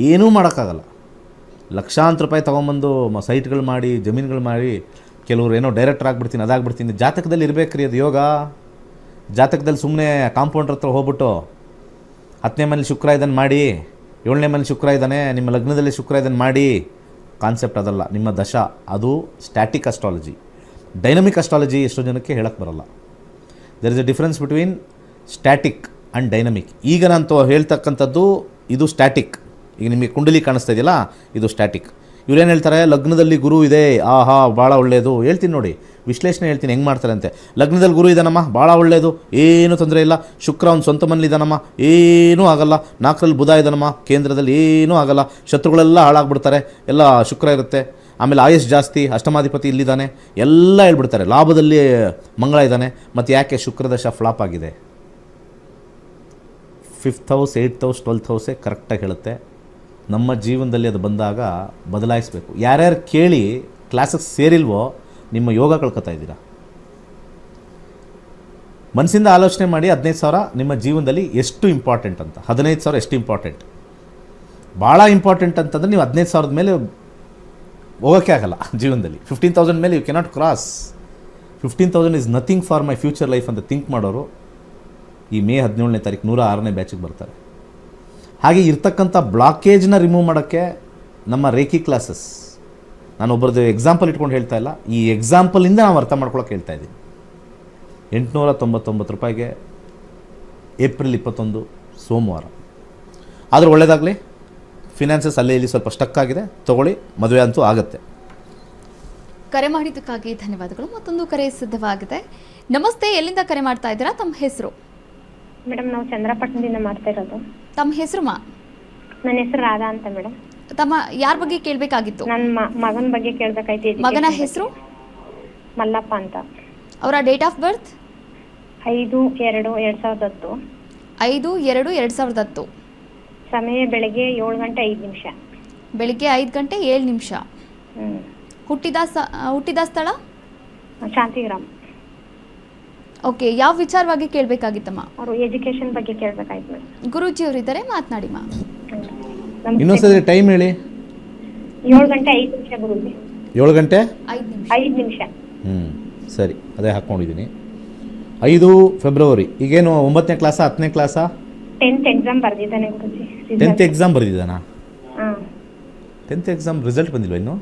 ಏನೂ ಮಾಡೋಕ್ಕಾಗಲ್ಲ. ಲಕ್ಷಾಂತರ ರೂಪಾಯಿ ತೊಗೊಂಬಂದು ಸೈಟ್ಗಳು ಮಾಡಿ, ಜಮೀನುಗಳು ಮಾಡಿ, ಕೆಲವರು ಏನೋ ಡೈರೆಕ್ಟರ್ ಆಗಿಬಿಡ್ತೀನಿ, ಅದಾಗ್ಬಿಡ್ತೀನಿ. ಜಾತಕದಲ್ಲಿ ಇರಬೇಕ್ರಿ ಅದು ಯೋಗ. ಜಾತಕದಲ್ಲಿ ಸುಮ್ಮನೆ ಕಾಂಪೌಂಡ್ರ್ ಹತ್ರ ಹೋಗ್ಬಿಟ್ಟು 10ನೇ ಮನೇಲಿ ಶುಕ್ರ ಇದನ್ನು ಮಾಡಿ, 7ನೇ ಮನೇಲಿ ಶುಕ್ರ ಇದ್ದಾನೆ, ನಿಮ್ಮ ಲಗ್ನದಲ್ಲಿ ಶುಕ್ರ ಇದನ್ನು ಮಾಡಿ, ಕಾನ್ಸೆಪ್ಟ್ ಅದಲ್ಲ. ನಿಮ್ಮ ದಶ ಅದು ಸ್ಟ್ಯಾಟಿಕ್ ಅಸ್ಟ್ರಾಲಜಿ. ಡೈನಮಿಕ್ ಅಸ್ಟ್ರಾಲಜಿ ಎಷ್ಟೋ ಜನಕ್ಕೆ ಹೇಳಕ್ಕೆ ಬರಲ್ಲ. There is A difference between static and dynamic. ಈಗ ನಾನು ಹೇಳ್ತಕ್ಕಂಥದ್ದು ಇದು ಸ್ಟ್ಯಾಟಿಕ್. ಈಗ ನಿಮಗೆ ಕುಂಡಲಿ ಕಾಣಿಸ್ತಾ ಇದೆಯಲ್ಲ, ಇದು ಸ್ಟ್ಯಾಟಿಕ್. ಇವ್ರೇನು ಹೇಳ್ತಾರೆ, ಲಗ್ನದಲ್ಲಿ ಗುರು ಇದೆ, ಆಹಾ ಭಾಳ ಒಳ್ಳೆಯದು. ಹೇಳ್ತೀನಿ ನೋಡಿ, ವಿಶ್ಲೇಷಣೆ ಹೇಳ್ತೀನಿ ಹೆಂಗೆ ಮಾಡ್ತಾರೆ ಅಂತೆ. ಲಗ್ನದಲ್ಲಿ ಗುರು ಇದ್ದಾನಮ್ಮ, ಭಾಳ ಒಳ್ಳೆಯದು, ಏನೂ ತೊಂದರೆ ಇಲ್ಲ. ಶುಕ್ರ ಒಂದು ಸ್ವಂತ ಮನೇಲಿ ಇದ್ದಾನಮ್ಮ, ಏನೂ ಆಗಲ್ಲ. 4ರಲ್ಲಿ ಬುಧ ಇದ್ದಾನಮ್ಮ, ಕೇಂದ್ರದಲ್ಲಿ ಏನೂ ಆಗಲ್ಲ. ಶತ್ರುಗಳೆಲ್ಲ ಹಾಳಾಗ್ಬಿಡ್ತಾರೆ, ಎಲ್ಲ ಶುಕ್ರ ಇರುತ್ತೆ. ಆಮೇಲೆ ಆಯುಷ್ ಜಾಸ್ತಿ, ಅಷ್ಟಮಾಧಿಪತಿ ಇಲ್ಲಿದ್ದಾನೆ, ಎಲ್ಲ ಹೇಳ್ಬಿಡ್ತಾರೆ. ಲಾಭದಲ್ಲಿ ಮಂಗಳ ಇದ್ದಾನೆ, ಮತ್ತು ಯಾಕೆ ಶುಕ್ರದಶ ಫ್ಲಾಪ್ ಆಗಿದೆ? 5th house, 8th house, 12th ಹೌಸೇ ಕರೆಕ್ಟಾಗಿ ಹೇಳುತ್ತೆ. ನಮ್ಮ ಜೀವನದಲ್ಲಿ ಅದು ಬಂದಾಗ ಬದಲಾಯಿಸಬೇಕು. ಯಾರ್ಯಾರು ಕೇಳಿ ಕ್ಲಾಸಿಗೆ ಸೇರಿಲ್ವೋ ನಿಮ್ಮ ಯೋಗ ಕಳ್ಕೊತಾ ಇದ್ದೀರಾ. ಮನಸ್ಸಿಂದ ಆಲೋಚನೆ ಮಾಡಿ 15,000 ನಿಮ್ಮ ಜೀವನದಲ್ಲಿ ಎಷ್ಟು ಇಂಪಾರ್ಟೆಂಟ್ ಅಂತ. 15,000 ಎಷ್ಟು ಇಂಪಾರ್ಟೆಂಟ್, ಭಾಳ ಇಂಪಾರ್ಟೆಂಟ್ ಅಂತಂದರೆ ನೀವು 15,000 ಮೇಲೆ ಹೋಗೋಕ್ಕೆ ಆಗಲ್ಲ ಜೀವನದಲ್ಲಿ. 15,000 ಮೇಲೆ you cannot cross. 15,000 is nothing for my future life ಅಂತ ಥಿಂಕ್ ಮಾಡೋರು ಈ ಮೇ 17ನೇ ತಾರೀಕು 106ನೇ ಬ್ಯಾಚಿಗೆ ಬರ್ತಾರೆ. ಹಾಗೆ ಇರ್ತಕ್ಕಂಥ ಬ್ಲಾಕೇಜ್ನ ರಿಮೂವ್ ಮಾಡೋಕ್ಕೆ ನಮ್ಮ ರೇಖಿ ಕ್ಲಾಸಸ್, ನಾನು ಒಬ್ಬರದ್ದು ಎಕ್ಸಾಂಪಲ್ ಇಟ್ಕೊಂಡು ಹೇಳ್ತಾ ಇಲ್ಲ, ಈ ಎಕ್ಸಾಂಪಲಿಂದ ನಾವು ಅರ್ಥ ಮಾಡ್ಕೊಳಕ್ಕೆ ಹೇಳ್ತಾ ಇದ್ದೀನಿ. 899 ರೂಪಾಯಿಗೆ ಏಪ್ರಿಲ್ 21 ಸೋಮವಾರ. ಆದರೂ ಒಳ್ಳೆಯದಾಗಲಿ. ಫಿನಾನ್ಸಸ್ ಅಲ್ಲೇ ಇಲ್ಲಿ ಸ್ವಲ್ಪ ಸ್ಟಕ್ ಆಗಿದೆ, ತೊಗೊಳ್ಳಿ, ಮದುವೆ ಅಂತೂ ಆಗುತ್ತೆ. ಕರೆ ಮಾಡಿದ್ದಕ್ಕಾಗಿ ಧನ್ಯವಾದಗಳು. ಮತ್ತೊಂದು ಕರೆ ಸಿದ್ಧವಾಗಿದೆ. ನಮಸ್ತೆ, ಎಲ್ಲಿಂದ ಕರೆ ಮಾಡ್ತಾ ಇದ್ದೀರಾ? ತಮ್ಮ ಹೆಸರು? ಮೇಡಮ್ ನಾವು ಚಂದ್ರಪಟ್ಟಣದಿಂದ ಮಾಡ್ತಾ ಇರೋದು. ತಮ್ಮ ಹೆಸರು ಮಾ? ನನ್ನ ಹೆಸರು ರಾಧಾ ಅಂತ ಮೇಡಮ್. ತಮ್ಮ ಯಾರ ಬಗ್ಗೆ ಕೇಳಬೇಕಾಗಿತ್ತು? ನನ್ನ ಮಗನ ಬಗ್ಗೆ ಕೇಳಬೇಕಾಯ್ತು. ಮಗನ ಹೆಸರು? ಮಲ್ಲಪ್ಪ ಅಂತ. ಅವರ ಡೇಟ್ ಆಫ್ ಬರ್ತ್? 5/2/2010. 5/2/2010. ಸಮಯ ಬೆಳಗ್ಗೆ 7 ಗಂಟೆ 5 ನಿಮಿಷ. ಬೆಳಿಗ್ಗೆ 5 ಗಂಟೆ 7 ನಿಮಿಷ. ಹುಟ್ಟಿದ ಸ್ಥಳ? ಶಾಂತಿಗ್ರಾಮ್. ಓಕೆ, ಯಾವ ವಿಚಾರವಾಗಿ ಕೇಳಬೇಕಾಗಿತ್ತಮ್ಮ? ಅವರು ಎಜುಕೇಶನ್ ಬಗ್ಗೆ ಕೇಳಬೇಕಾಯ್ತು ಮೇಡಮ್. ಗುರೂಜಿ ಅವರಿದ್ದಾರೆ, ಮಾತನಾಡಿ ಮಾ. ಇನ್ನೊಂದ್ಸರಿ ಟೈಮ್ ಹೇಳಿ. 7 ಗಂಟೆ 5 ನಿಮಿಷ ಗುರುಜಿ. 7 ಗಂಟೆ 5 ನಿಮಿಷ. ಸರಿ, ಅದೇ ಹಾಕ್ಕೊಂಡಿದ್ದೀನಿ. 5 ಫೆಬ್ರವರಿ. ಈಗೇನು 9ನೇ ಕ್ಲಾಸಾ 10ನೇ ಕ್ಲಾಸಾ? 10th ಎಕ್ಸಾಮ್ ಬರ್ದಿದ್ದಾನೆ ಗುರುಜಿ. 10th exam ಬರೆದಿದ್ದಾನಾ? ಹಾಂ. 10th ಎಕ್ಸಾಮ್ ರಿಸಲ್ಟ್ ಬಂದಿಲ್ವ ಇನ್ನು?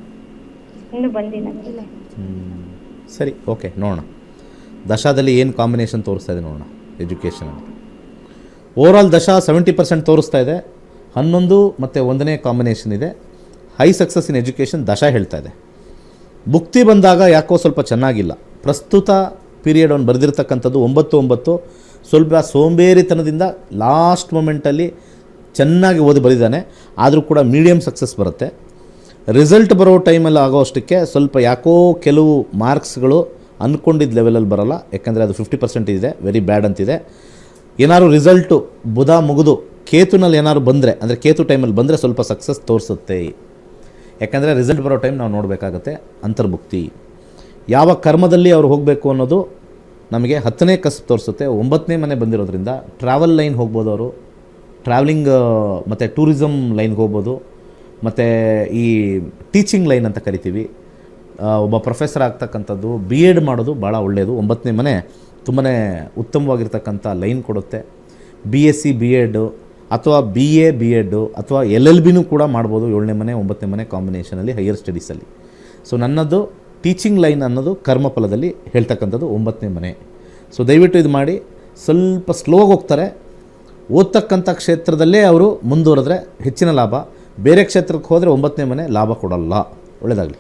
ಇನ್ನೂ ಬಂದಿಲ್ಲ. ಸರಿ, ಓಕೆ, ನೋಡೋಣ. ದಶಾದಲ್ಲಿ ಏನು ಕಾಂಬಿನೇಷನ್ ತೋರಿಸ್ತಾ ಇದೆ ನೋಡೋಣ. ಎಜುಕೇಷನಲ್ಲಿ ಓವರಾಲ್ ದಶಾ 70% ತೋರಿಸ್ತಾ ಇದೆ. 11 ಮತ್ತು 1ನೇ ಕಾಂಬಿನೇಷನ್ ಇದೆ. ಹೈ ಸಕ್ಸಸ್ ಇನ್ ಎಜುಕೇಷನ್ ದಶಾ ಹೇಳ್ತಾ ಇದೆ. ಭುಕ್ತಿ ಬಂದಾಗ ಯಾಕೋ ಸ್ವಲ್ಪ ಚೆನ್ನಾಗಿಲ್ಲ. ಪ್ರಸ್ತುತ ಪೀರಿಯಡ್ ಅವ್ನು ಬರೆದಿರ್ತಕ್ಕಂಥದ್ದು 9/9 ಸ್ವಲ್ಪ ಸೋಂಬೇರಿತನದಿಂದ ಲಾಸ್ಟ್ ಮೊಮೆಂಟಲ್ಲಿ ಚೆನ್ನಾಗಿ ಓದಿ ಬರೆದಿದ್ದಾನೆ. ಆದರೂ ಕೂಡ ಮೀಡಿಯಮ್ ಸಕ್ಸಸ್ ಬರುತ್ತೆ. ರಿಸಲ್ಟ್ ಬರೋ ಟೈಮಲ್ಲಿ ಆಗೋ ಅಷ್ಟಕ್ಕೆ ಸ್ವಲ್ಪ ಯಾಕೋ ಕೆಲವು ಮಾರ್ಕ್ಸ್ಗಳು ಅಂದ್ಕೊಂಡಿದ್ದ ಲೆವೆಲಲ್ಲಿ ಬರೋಲ್ಲ. ಯಾಕಂದರೆ ಅದು 50% ಇದೆ, ವೆರಿ ಬ್ಯಾಡ್ ಅಂತಿದೆ. ಏನಾದ್ರು ರಿಸಲ್ಟು ಬುಧ ಮುಗಿದು ಕೇತುನಲ್ಲಿ ಏನಾದ್ರು ಬಂದರೆ, ಅಂದರೆ ಕೇತು ಟೈಮಲ್ಲಿ ಬಂದರೆ ಸ್ವಲ್ಪ ಸಕ್ಸಸ್ ತೋರಿಸುತ್ತೆ. ಯಾಕಂದರೆ ರಿಸಲ್ಟ್ ಬರೋ ಟೈಮ್ ನಾವು ನೋಡಬೇಕಾಗತ್ತೆ. ಅಂತರ್ಭುಕ್ತಿ ಯಾವ ಕರ್ಮದಲ್ಲಿ ಅವ್ರು ಹೋಗಬೇಕು ಅನ್ನೋದು ನಮಗೆ 10ನೇ ಕಸ್ಬ್ ತೋರಿಸುತ್ತೆ. 9ನೇ ಮನೆ ಬಂದಿರೋದ್ರಿಂದ ಟ್ರಾವೆಲ್ ಲೈನ್ ಹೋಗ್ಬೋದು ಅವರು. ಟ್ರಾವೆಲಿಂಗ್ ಮತ್ತು ಟೂರಿಸಮ್ ಲೈನ್ಗೆ ಹೋಗ್ಬೋದು. ಮತ್ತು ಈ ಟೀಚಿಂಗ್ ಲೈನ್ ಅಂತ ಕರಿತೀವಿ, ಒಬ್ಬ ಪ್ರೊಫೆಸರ್ ಆಗ್ತಕ್ಕಂಥದ್ದು, BEd ಮಾಡೋದು ಭಾಳ ಒಳ್ಳೆಯದು. 9ನೇ ಮನೆ ತುಂಬಾ ಉತ್ತಮವಾಗಿರ್ತಕ್ಕಂಥ ಲೈನ್ ಕೊಡುತ್ತೆ. BSc BEd ಅಥವಾ BA BEd ಅಥವಾ LLBನೂ ಕೂಡ ಮಾಡ್ಬೋದು. 7ನೇ ಮನೆ 9ನೇ ಮನೆ ಕಾಂಬಿನೇಷನಲ್ಲಿ ಹೈಯರ್ ಸ್ಟಡೀಸಲ್ಲಿ. ಸೊ ನನ್ನದು ಟೀಚಿಂಗ್ ಲೈನ್ ಅನ್ನೋದು ಕರ್ಮಫಲದಲ್ಲಿ ಹೇಳ್ತಕ್ಕಂಥದ್ದು 9ನೇ ಮನೆ. ಸೊ ದಯವಿಟ್ಟು ಇದು ಮಾಡಿ. ಸ್ವಲ್ಪ ಸ್ಲೋಗಿ ಹೋಗ್ತಾರೆ. ಓದ್ತಕ್ಕಂಥ ಕ್ಷೇತ್ರದಲ್ಲೇ ಅವರು ಮುಂದುವರೆದ್ರೆ ಹೆಚ್ಚಿನ ಲಾಭ. ಬೇರೆ ಕ್ಷೇತ್ರಕ್ಕೆ ಹೋದರೆ 9ನೇ ಮನೆ ಲಾಭ ಕೊಡಲ್ಲ. ಒಳ್ಳೆಯದಾಗಲಿ.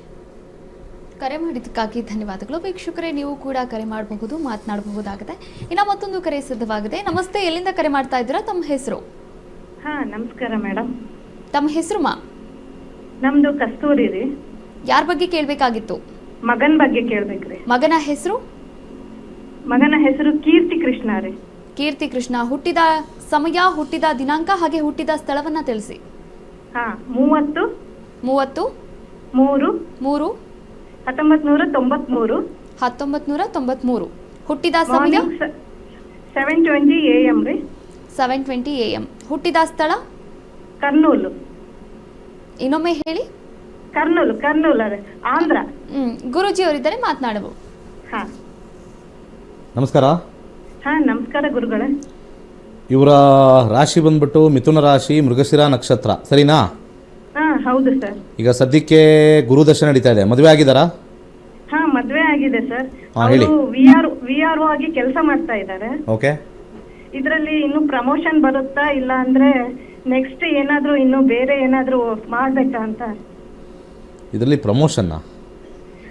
ಕರೆ ಮಾಡಿದ್ದಕ್ಕಾಗಿ ಧನ್ಯವಾದಗಳು. ವೀಕ್ಷಕರೇ, ನೀವು ಕೂಡ ಕರೆ ಮಾಡಬಹುದು, ಮಾತನಾಡಬಹುದಾಗಿದೆ. ಇನ್ನು ಮತ್ತೊಂದು ಕರೆ ಸಿದ್ಧವಾಗಿದೆ. ನಮಸ್ತೆ, ಎಲ್ಲಿಂದ ಕರೆ ಮಾಡ್ತಾ ಇದ್ದೀರಾ? ತಮ್ಮ ಹೆಸರು? ಹಾ, ನಮಸ್ಕಾರ ಮೇಡಮ್. ತಮ್ಮ ಹೆಸರು ಮಾ? ನಮ್ದು ಕಸ್ತೂರಿ ರೀ. ಯಾರ ಬಗ್ಗೆ ಕೇಳಬೇಕಾಗಿತ್ತು? ಮಗನ ಬಗ್ಗೆ ಕೇಳ್ಬೇಕ್ರಿ. ಮಗನ ಹೆಸರು? ಮಗನ ಹೆಸರು ಕೀರ್ತಿ ಕೃಷ್ಣ ರೀ. ಕೀರ್ತಿ ಕೃಷ್ಣ. ಹುಟ್ಟಿದ ಸಮಯ, ಹುಟ್ಟಿದ ದಿನಾಂಕ ಹಾಗೆ ಹುಟ್ಟಿದ ಸ್ಥಳವನ್ನ ತಿಳಿಸಿ. ಹಾ, 30/3/1993. 1993. ಹುಟ್ಟಿದ ಸಮಯ 7:20 AM ರೀ. 7:20 AM. ಹುಟ್ಟಿದ ಸ್ಥಳ? ಕರ್ನೂಲು. ಇನ್ನೊಮ್ಮೆ ಹೇಳಿ. ಕರ್ನೂಲು ರೀ, ಆಂಧ್ರ. ಗುರೂಜಿ ಅವರಿದ್ದಾರೆ, ಮಾತನಾಡಬಹುದು. ಹಾ, ನಮಸ್ಕಾರ. ಹಾ, ನಮಸ್ಕಾರ ಗುರುಗಳೇ. ಇವರ ರಾಶಿ ಬಂದ್ಬಿಟ್ಟು ಮಿಥುನ ರಾಶಿ, ಮೃಗಶಿರ ನಕ್ಷತ್ರ, ಸರಿನಾ? ಹಾ, ಹೌದು ಸರ್. ಈಗ ಸದ್ಯಕ್ಕೆ ಗುರುದಶ ನಡೀತಾ ಇದೆ. ಮದುವೆ ಆಗಿದ್ದಾರಾ? ಹಾ, ಮದ್ವೆ ಆಗಿದೆ ಸರ್. ಹೇಳಿ. VRO ಆಗಿ ಕೆಲಸ ಮಾಡ್ತಾ ಇದ್ದಾರೆ. ಓಕೆ. ಇದರಲ್ಲಿ ಇನ್ನು ಪ್ರಮೋಷನ್ ಬರುತ್ತಾ, ಇಲ್ಲ ಅಂದ್ರೆ ನೆಕ್ಸ್ಟ್ ಏನಾದ್ರೂ ಇನ್ನು ಬೇರೆ ಏನಾದ್ರೂ ಮಾಡ್ಬೇಕಾ ಅಂತ. ಇದರಲ್ಲಿ ಪ್ರಮೋಷನ್ನ?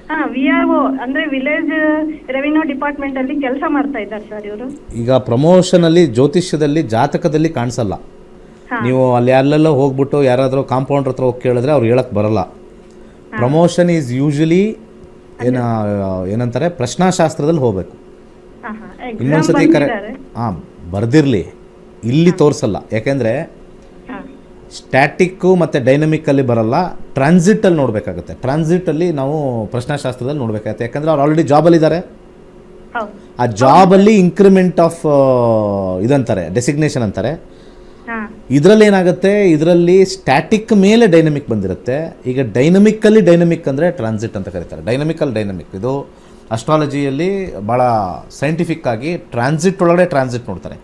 ಹಾ, VRO ಅಂದ್ರೆ ವಿಲೇಜ್ ರೆವಿನ್ಯೂ ಡಿಪಾರ್ಟ್ಮೆಂಟ್ ಅಲ್ಲಿ ಕೆಲಸ ಮಾಡ್ತಾ ಇದ್ದಾರೆ ಸರ್ ಇವರು. ಈಗ ಪ್ರಮೋಷನಲ್ಲಿ ಜ್ಯೋತಿಷ್ಯದಲ್ಲಿ ಜಾತಕದಲ್ಲಿ ಕಾಣಿಸಲ್ಲ. ನೀವು ಅಲ್ಲಿ ಅಲ್ಲೆಲ್ಲ ಹೋಗ್ಬಿಟ್ಟು ಯಾರಾದರೂ ಕಾಂಪೌಂಡರ್ ಹತ್ರ ಹೋಗಿ ಕೇಳಿದ್ರೆ ಅವ್ರು ಹೇಳಕ್ಕೆ ಬರಲ್ಲ. ಪ್ರಮೋಷನ್ ಈಸ್ ಯೂಶಲಿ ಏನಂತಾರೆ ಪ್ರಶ್ನಾಶಾಸ್ತ್ರದಲ್ಲಿ ಹೋಗಬೇಕು. ಇನ್ನೊಂದ್ಸತಿ ಹಾಂ ಬರ್ದಿರಲಿ, ಇಲ್ಲಿ ತೋರಿಸಲ್ಲ. ಯಾಕೆಂದರೆ ಸ್ಟ್ಯಾಟಿಕ್ಕು ಮತ್ತು ಡೈನಮಿಕ್ಕಲ್ಲಿ ಬರಲ್ಲ, ಟ್ರಾನ್ಸಿಟಲ್ಲಿ ನೋಡಬೇಕಾಗುತ್ತೆ. ಟ್ರಾನ್ಸಿಟಲ್ಲಿ ನಾವು ಪ್ರಶ್ನಾಶಾಸ್ತ್ರದಲ್ಲಿ ನೋಡಬೇಕಾಗುತ್ತೆ. ಯಾಕಂದರೆ ಅವ್ರು ಆಲ್ರೆಡಿ ಜಾಬಲ್ಲಿದ್ದಾರೆ. ಆ ಜಾಬಲ್ಲಿ ಇಂಕ್ರಿಮೆಂಟ್ ಆಫ್ ಇದಂತಾರೆ, ಡೆಸಿಗ್ನೇಷನ್ ಅಂತಾರೆ. ಇದರಲ್ಲಿ ಏನಾಗುತ್ತೆ, ಇದರಲ್ಲಿ ಸ್ಟ್ಯಾಟಿಕ್ ಮೇಲೆ ಡೈನಮಿಕ್ ಬಂದಿರುತ್ತೆ. ಈಗ ಡೈನಮಿಕ್ಕಲ್ಲಿ ಡೈನಮಿಕ್ ಅಂದರೆ ಟ್ರಾನ್ಸಿಟ್ ಅಂತ ಕರೀತಾರೆ. ಡೈನಮಿಕ್ ಇದು ಅಸ್ಟ್ರಾಲಜಿಯಲ್ಲಿ ಭಾಳ ಸೈಂಟಿಫಿಕ್ ಆಗಿ ಟ್ರಾನ್ಸಿಟ್ ಒಳಗಡೆ ಟ್ರಾನ್ಸಿಟ್ ನೋಡ್ತಾರೆ.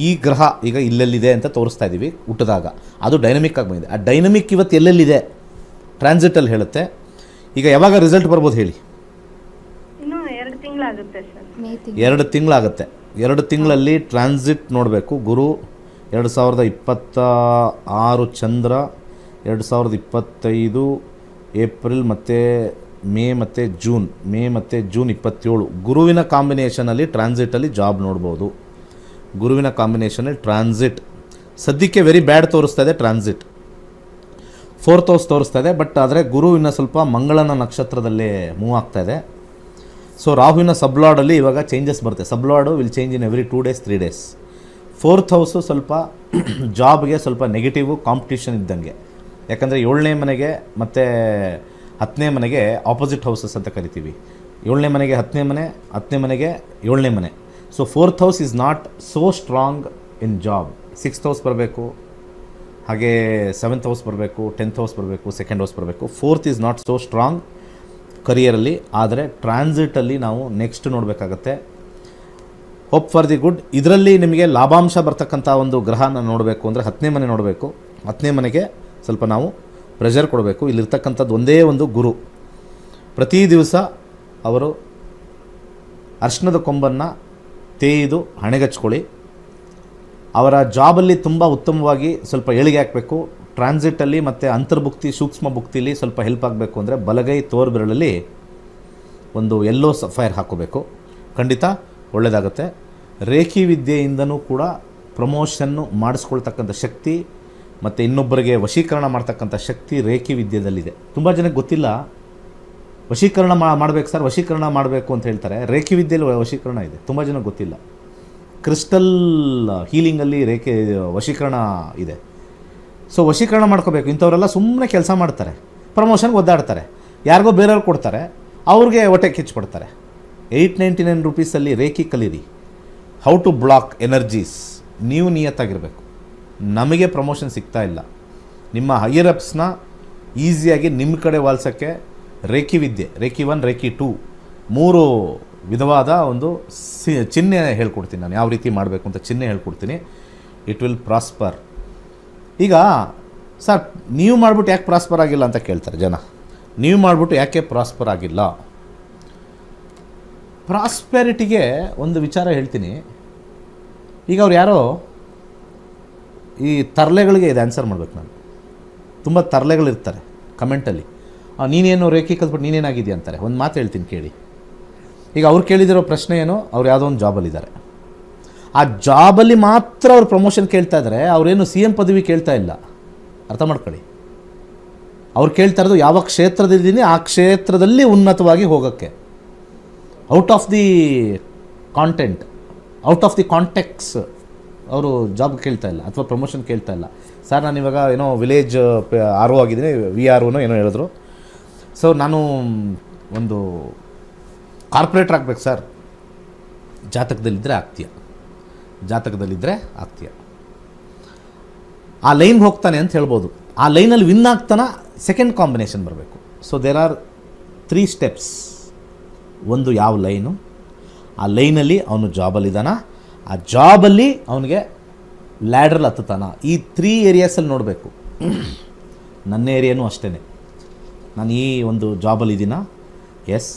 ಈ ಗ್ರಹ ಈಗ ಇಲ್ಲೆಲ್ಲಿದೆ ಅಂತ ತೋರಿಸ್ತಾ ಇದ್ದೀವಿ ಹುಟ್ಟಿದಾಗ, ಅದು ಡೈನಮಿಕ್ ಆಗಿ ಬಂದಿದೆ. ಆ ಡೈನಮಿಕ್ ಇವತ್ತು ಎಲ್ಲೆಲ್ಲಿದೆ ಟ್ರಾನ್ಸಿಟಲ್ಲಿ ಹೇಳುತ್ತೆ. ಈಗ ಯಾವಾಗ ರಿಸಲ್ಟ್ ಬರ್ಬೋದು ಹೇಳಿ? ಇನ್ನು 2 ತಿಂಗಳಾಗುತ್ತೆ ಸರ್. 2 ತಿಂಗಳಾಗುತ್ತೆ. 2 ತಿಂಗಳಲ್ಲಿ ಟ್ರಾನ್ಸಿಟ್ ನೋಡಬೇಕು. ಗುರು 2026 ಚಂದ್ರ, 2025 ಏಪ್ರಿಲ್ ಮತ್ತು ಮೇ ಮತ್ತು ಜೂನ್ 27 ಗುರುವಿನ ಕಾಂಬಿನೇಷನಲ್ಲಿ ಟ್ರಾನ್ಸಿಟಲ್ಲಿ ಜಾಬ್ ನೋಡ್ಬೋದು. ಗುರುವಿನ ಕಾಂಬಿನೇಷನಲ್ಲಿ ಟ್ರಾನ್ಸಿಟ್ ಸದ್ಯಕ್ಕೆ ವೆರಿ ಬ್ಯಾಡ್ ತೋರಿಸ್ತಾ ಇದೆ. ಟ್ರಾನ್ಸಿಟ್ 4th ಹೌಸ್ ತೋರಿಸ್ತಾ ಇದೆ. ಬಟ್ ಆದರೆ ಗುರುವಿನ ಸ್ವಲ್ಪ ಮಂಗಳನ ನಕ್ಷತ್ರದಲ್ಲೇ ಮೂವ್ ಆಗ್ತಾ ಇದೆ. ಸೊ ರಾಹುವಿನ ಸಬ್ಲಾಡಲ್ಲಿ ಇವಾಗ ಚೇಂಜಸ್ ಬರುತ್ತೆ. ಸಬ್ಲಾಡು will change in every 2 days 3 days. 4th house ಸ್ವಲ್ಪ ಜಾಬ್ಗೆ ಸ್ವಲ್ಪ ನೆಗೆಟಿವು ಕಾಂಪಿಟೇಷನ್ ಇದ್ದಂಗೆ. ಯಾಕಂದರೆ 7ನೇ ಮನೆಗೆ ಮತ್ತು 10ನೇ ಮನೆಗೆ ಆಪೋಸಿಟ್ ಹೌಸಸ್ ಅಂತ ಕರಿತೀವಿ. 7ನೇ ಮನೆಗೆ 10ನೇ ಮನೆ, 10ನೇ ಮನೆಗೆ 7ನೇ ಮನೆ. So 4th house is not so strong in job. 6th house ಬರಬೇಕು, ಹಾಗೆ 7th ಹೌಸ್ ಬರಬೇಕು, 10th ಹೌಸ್ ಬರಬೇಕು, 2nd ಹೌಸ್ ಬರಬೇಕು. 4th is not so strong ಕರಿಯರಲ್ಲಿ. ಆದರೆ ಟ್ರಾನ್ಸಿಟಲ್ಲಿ ನಾವು ನೆಕ್ಸ್ಟ್ ನೋಡಬೇಕಾಗತ್ತೆ. Hope for the good. ಇದರಲ್ಲಿ ನಿಮಗೆ ಲಾಭಾಂಶ ಬರ್ತಕ್ಕಂಥ ಒಂದು ಗ್ರಹನ ನೋಡಬೇಕು ಅಂದರೆ 10ನೇ ಮನೆ ನೋಡಬೇಕು. 10ನೇ ಮನೆಗೆ ಸ್ವಲ್ಪ ನಾವು ಪ್ರೆಷರ್ ಕೊಡಬೇಕು. ಇಲ್ಲಿರ್ತಕ್ಕಂಥದ್ದು ಒಂದೇ ಒಂದು ಗುರು. ಪ್ರತಿ ದಿವಸ ಅವರು ಅರ್ಶಿಣದ ಕೊಂಬನ್ನು ತೇಯ್ದು ಹಣೆಗಚ್ಕೊಳ್ಳಿ. ಅವರ ಜಾಬಲ್ಲಿ ತುಂಬ ಉತ್ತಮವಾಗಿ ಸ್ವಲ್ಪ ಏಳಿಗೆ ಹಾಕಬೇಕು. ಟ್ರಾನ್ಸಿಟಲ್ಲಿ ಮತ್ತು ಅಂತರ್ಭುಕ್ತಿ ಸೂಕ್ಷ್ಮ ಭುಕ್ತಿಲಿ ಸ್ವಲ್ಪ ಹೆಲ್ಪ್ ಆಗಬೇಕು ಅಂದರೆ ಬಲಗೈ ತೋರ್ಬೆರಳಲ್ಲಿ ಒಂದು ಯೆಲ್ಲೋ ಸಫೈರ್ ಹಾಕೋಬೇಕು. ಖಂಡಿತ ಒಳ್ಳೆಯದಾಗುತ್ತೆ. ರೇಖಿ ವಿದ್ಯೆಯಿಂದನೂ ಕೂಡ ಪ್ರಮೋಷನ್ನು ಮಾಡಿಸ್ಕೊಳ್ತಕ್ಕಂಥ ಶಕ್ತಿ ಮತ್ತು ಇನ್ನೊಬ್ಬರಿಗೆ ವಶೀಕರಣ ಮಾಡ್ತಕ್ಕಂಥ ಶಕ್ತಿ ರೇಖಿ ವಿದ್ಯೆದಲ್ಲಿದೆ. ತುಂಬ ಜನಕ್ಕೆ ಗೊತ್ತಿಲ್ಲ. ವಶೀಕರಣ ಮಾಡಬೇಕು ಸರ್, ವಶೀಕರಣ ಮಾಡಬೇಕು ಅಂತ ಹೇಳ್ತಾರೆ. ರೇಖಿ ವಿದ್ಯೆಯಲ್ಲಿ ವಶೀಕರಣ ಇದೆ, ತುಂಬ ಜನಕ್ಕೆ ಗೊತ್ತಿಲ್ಲ. ಕ್ರಿಸ್ಟಲ್ ಹೀಲಿಂಗಲ್ಲಿ ವಶೀಕರಣ ಇದೆ. ಸೊ ವಶೀಕರಣ ಮಾಡ್ಕೋಬೇಕು. ಇಂಥವರೆಲ್ಲ ಸುಮ್ಮನೆ ಕೆಲಸ ಮಾಡ್ತಾರೆ, ಪ್ರಮೋಷನ್ಗೆ ಒದ್ದಾಡ್ತಾರೆ, ಯಾರಿಗೋ ಬೇರೆಯವ್ರು ಕೊಡ್ತಾರೆ, ಅವ್ರಿಗೆ ಹೊಟ್ಟೆ ಕಿಚ್ಚಿಬಿಡ್ತಾರೆ. 899 ರೂಪೀಸಲ್ಲಿ ರೇಖಿ ಕಲೀರಿ. How to block energies. ನೀವು ನಿಯತ್ತಾಗಿರಬೇಕು. ನಮಗೆ ಪ್ರಮೋಷನ್ ಸಿಗ್ತಾ ಇಲ್ಲ. ನಿಮ್ಮ ಹೈಯರ್ ಅಪ್ಸ್ನ ಈಸಿಯಾಗಿ ನಿಮ್ಮ ಕಡೆ ವಾಲ್ಸೋಕ್ಕೆ ರೇಖಿ ವಿದ್ಯೆ, ರೇಖಿ 1, ರೇಖಿ 2 3 ವಿಧವಾದ ಒಂದು ಚಿಹ್ನೆ ಹೇಳ್ಕೊಡ್ತೀನಿ ನಾನು. ಯಾವ ರೀತಿ ಮಾಡಬೇಕು ಅಂತ ಚಿಹ್ನೆ ಹೇಳ್ಕೊಡ್ತೀನಿ. It will prosper. ಈಗ ಸರ್ ನೀವು ಮಾಡಿಬಿಟ್ಟು ಯಾಕೆ ಪ್ರಾಸ್ಪರ್ ಆಗಿಲ್ಲ ಅಂತ ಕೇಳ್ತಾರೆ ಜನ. ನೀವು ಮಾಡಿಬಿಟ್ಟು ಯಾಕೆ ಪ್ರಾಸ್ಪರ್ ಆಗಿಲ್ಲ? ಪ್ರಾಸ್ಪೆರಿಟಿಗೆ ಒಂದು ವಿಚಾರ ಹೇಳ್ತೀನಿ. ಈಗ ಅವ್ರು ಯಾರೋ ಈ ತರಲೆಗಳಿಗೆ ಇದು ಆನ್ಸರ್ ಮಾಡ್ಬೇಕು ನಾನು. ತುಂಬ ತರಲೆಗಳಿರ್ತಾರೆ ಕಮೆಂಟಲ್ಲಿ. ನೀನೇನು ರೇಖೆ ಕಲ್ತ್ಬಿಟ್ಟು ನೀನೇನಾಗಿದೆಯಾ ಅಂತಾರೆ. ಒಂದು ಮಾತು ಹೇಳ್ತೀನಿ ಕೇಳಿ. ಈಗ ಅವ್ರು ಕೇಳಿದಿರೋ ಪ್ರಶ್ನೆ ಏನು, ಅವ್ರು ಯಾವುದೋ ಒಂದು ಜಾಬಲ್ಲಿದ್ದಾರೆ. ಆ ಜಾಬಲ್ಲಿ ಮಾತ್ರ ಅವ್ರು ಪ್ರಮೋಷನ್ ಕೇಳ್ತಾ ಇದ್ದಾರೆ. ಅವರೇನು CM ಪದವಿ ಕೇಳ್ತಾ ಇಲ್ಲ. ಅರ್ಥ ಮಾಡ್ಕೊಳ್ಳಿ. ಅವ್ರು ಕೇಳ್ತಾ ಇರೋದು ಯಾವ ಕ್ಷೇತ್ರದಲ್ಲಿದ್ದೀನಿ ಆ ಕ್ಷೇತ್ರದಲ್ಲಿ ಉನ್ನತವಾಗಿ ಹೋಗೋಕ್ಕೆ. Out of the content, out of the context ಅವರು ಜಾಬ್ ಕೇಳ್ತಾ ಇಲ್ಲ ಅಥವಾ ಪ್ರಮೋಷನ್ ಕೇಳ್ತಾ ಇಲ್ಲ. ಸರ್ ನಾನು ಇವಾಗ ಏನೋ ವಿಲೇಜ್ RO ಆಗಿದ್ದೀನಿ, VRO ಏನೋ ಹೇಳಿದ್ರು. ಸೊ ನಾನು ಒಂದು ಕಾರ್ಪೊರೇಟ್ರ್ ಆಗಬೇಕು ಸರ್. ಜಾತಕದಲ್ಲಿದ್ದರೆ ಆಗ್ತೀಯ. ಆ ಲೈನ್ ಹೋಗ್ತಾನೆ ಅಂತ ಹೇಳ್ಬೋದು. ಆ ಲೈನಲ್ಲಿ ವಿನ್ ಆಗ್ತಾನೆ. ಸೆಕೆಂಡ್ ಕಾಂಬಿನೇಷನ್ ಬರಬೇಕು. So there are 3 steps. ಒಂದು ಯಾವ ಲೈನು, ಆ ಲೈನಲ್ಲಿ ಅವನು ಜಾಬಲ್ಲಿದ್ದಾನ, ಆ ಜಾಬಲ್ಲಿ ಅವನಿಗೆ ಲ್ಯಾಡ್ರಲ್ಲಿ ಹತ್ತುತ್ತಾನ. ಈ 3 ಏರಿಯಾಸಲ್ಲಿ ನೋಡಬೇಕು. ನನ್ನ ಏರಿಯಾನೂ ಅಷ್ಟೇ. ನಾನು ಈ ಒಂದು ಜಾಬಲ್ಲಿದ್ದೀನ, ಎಸ್.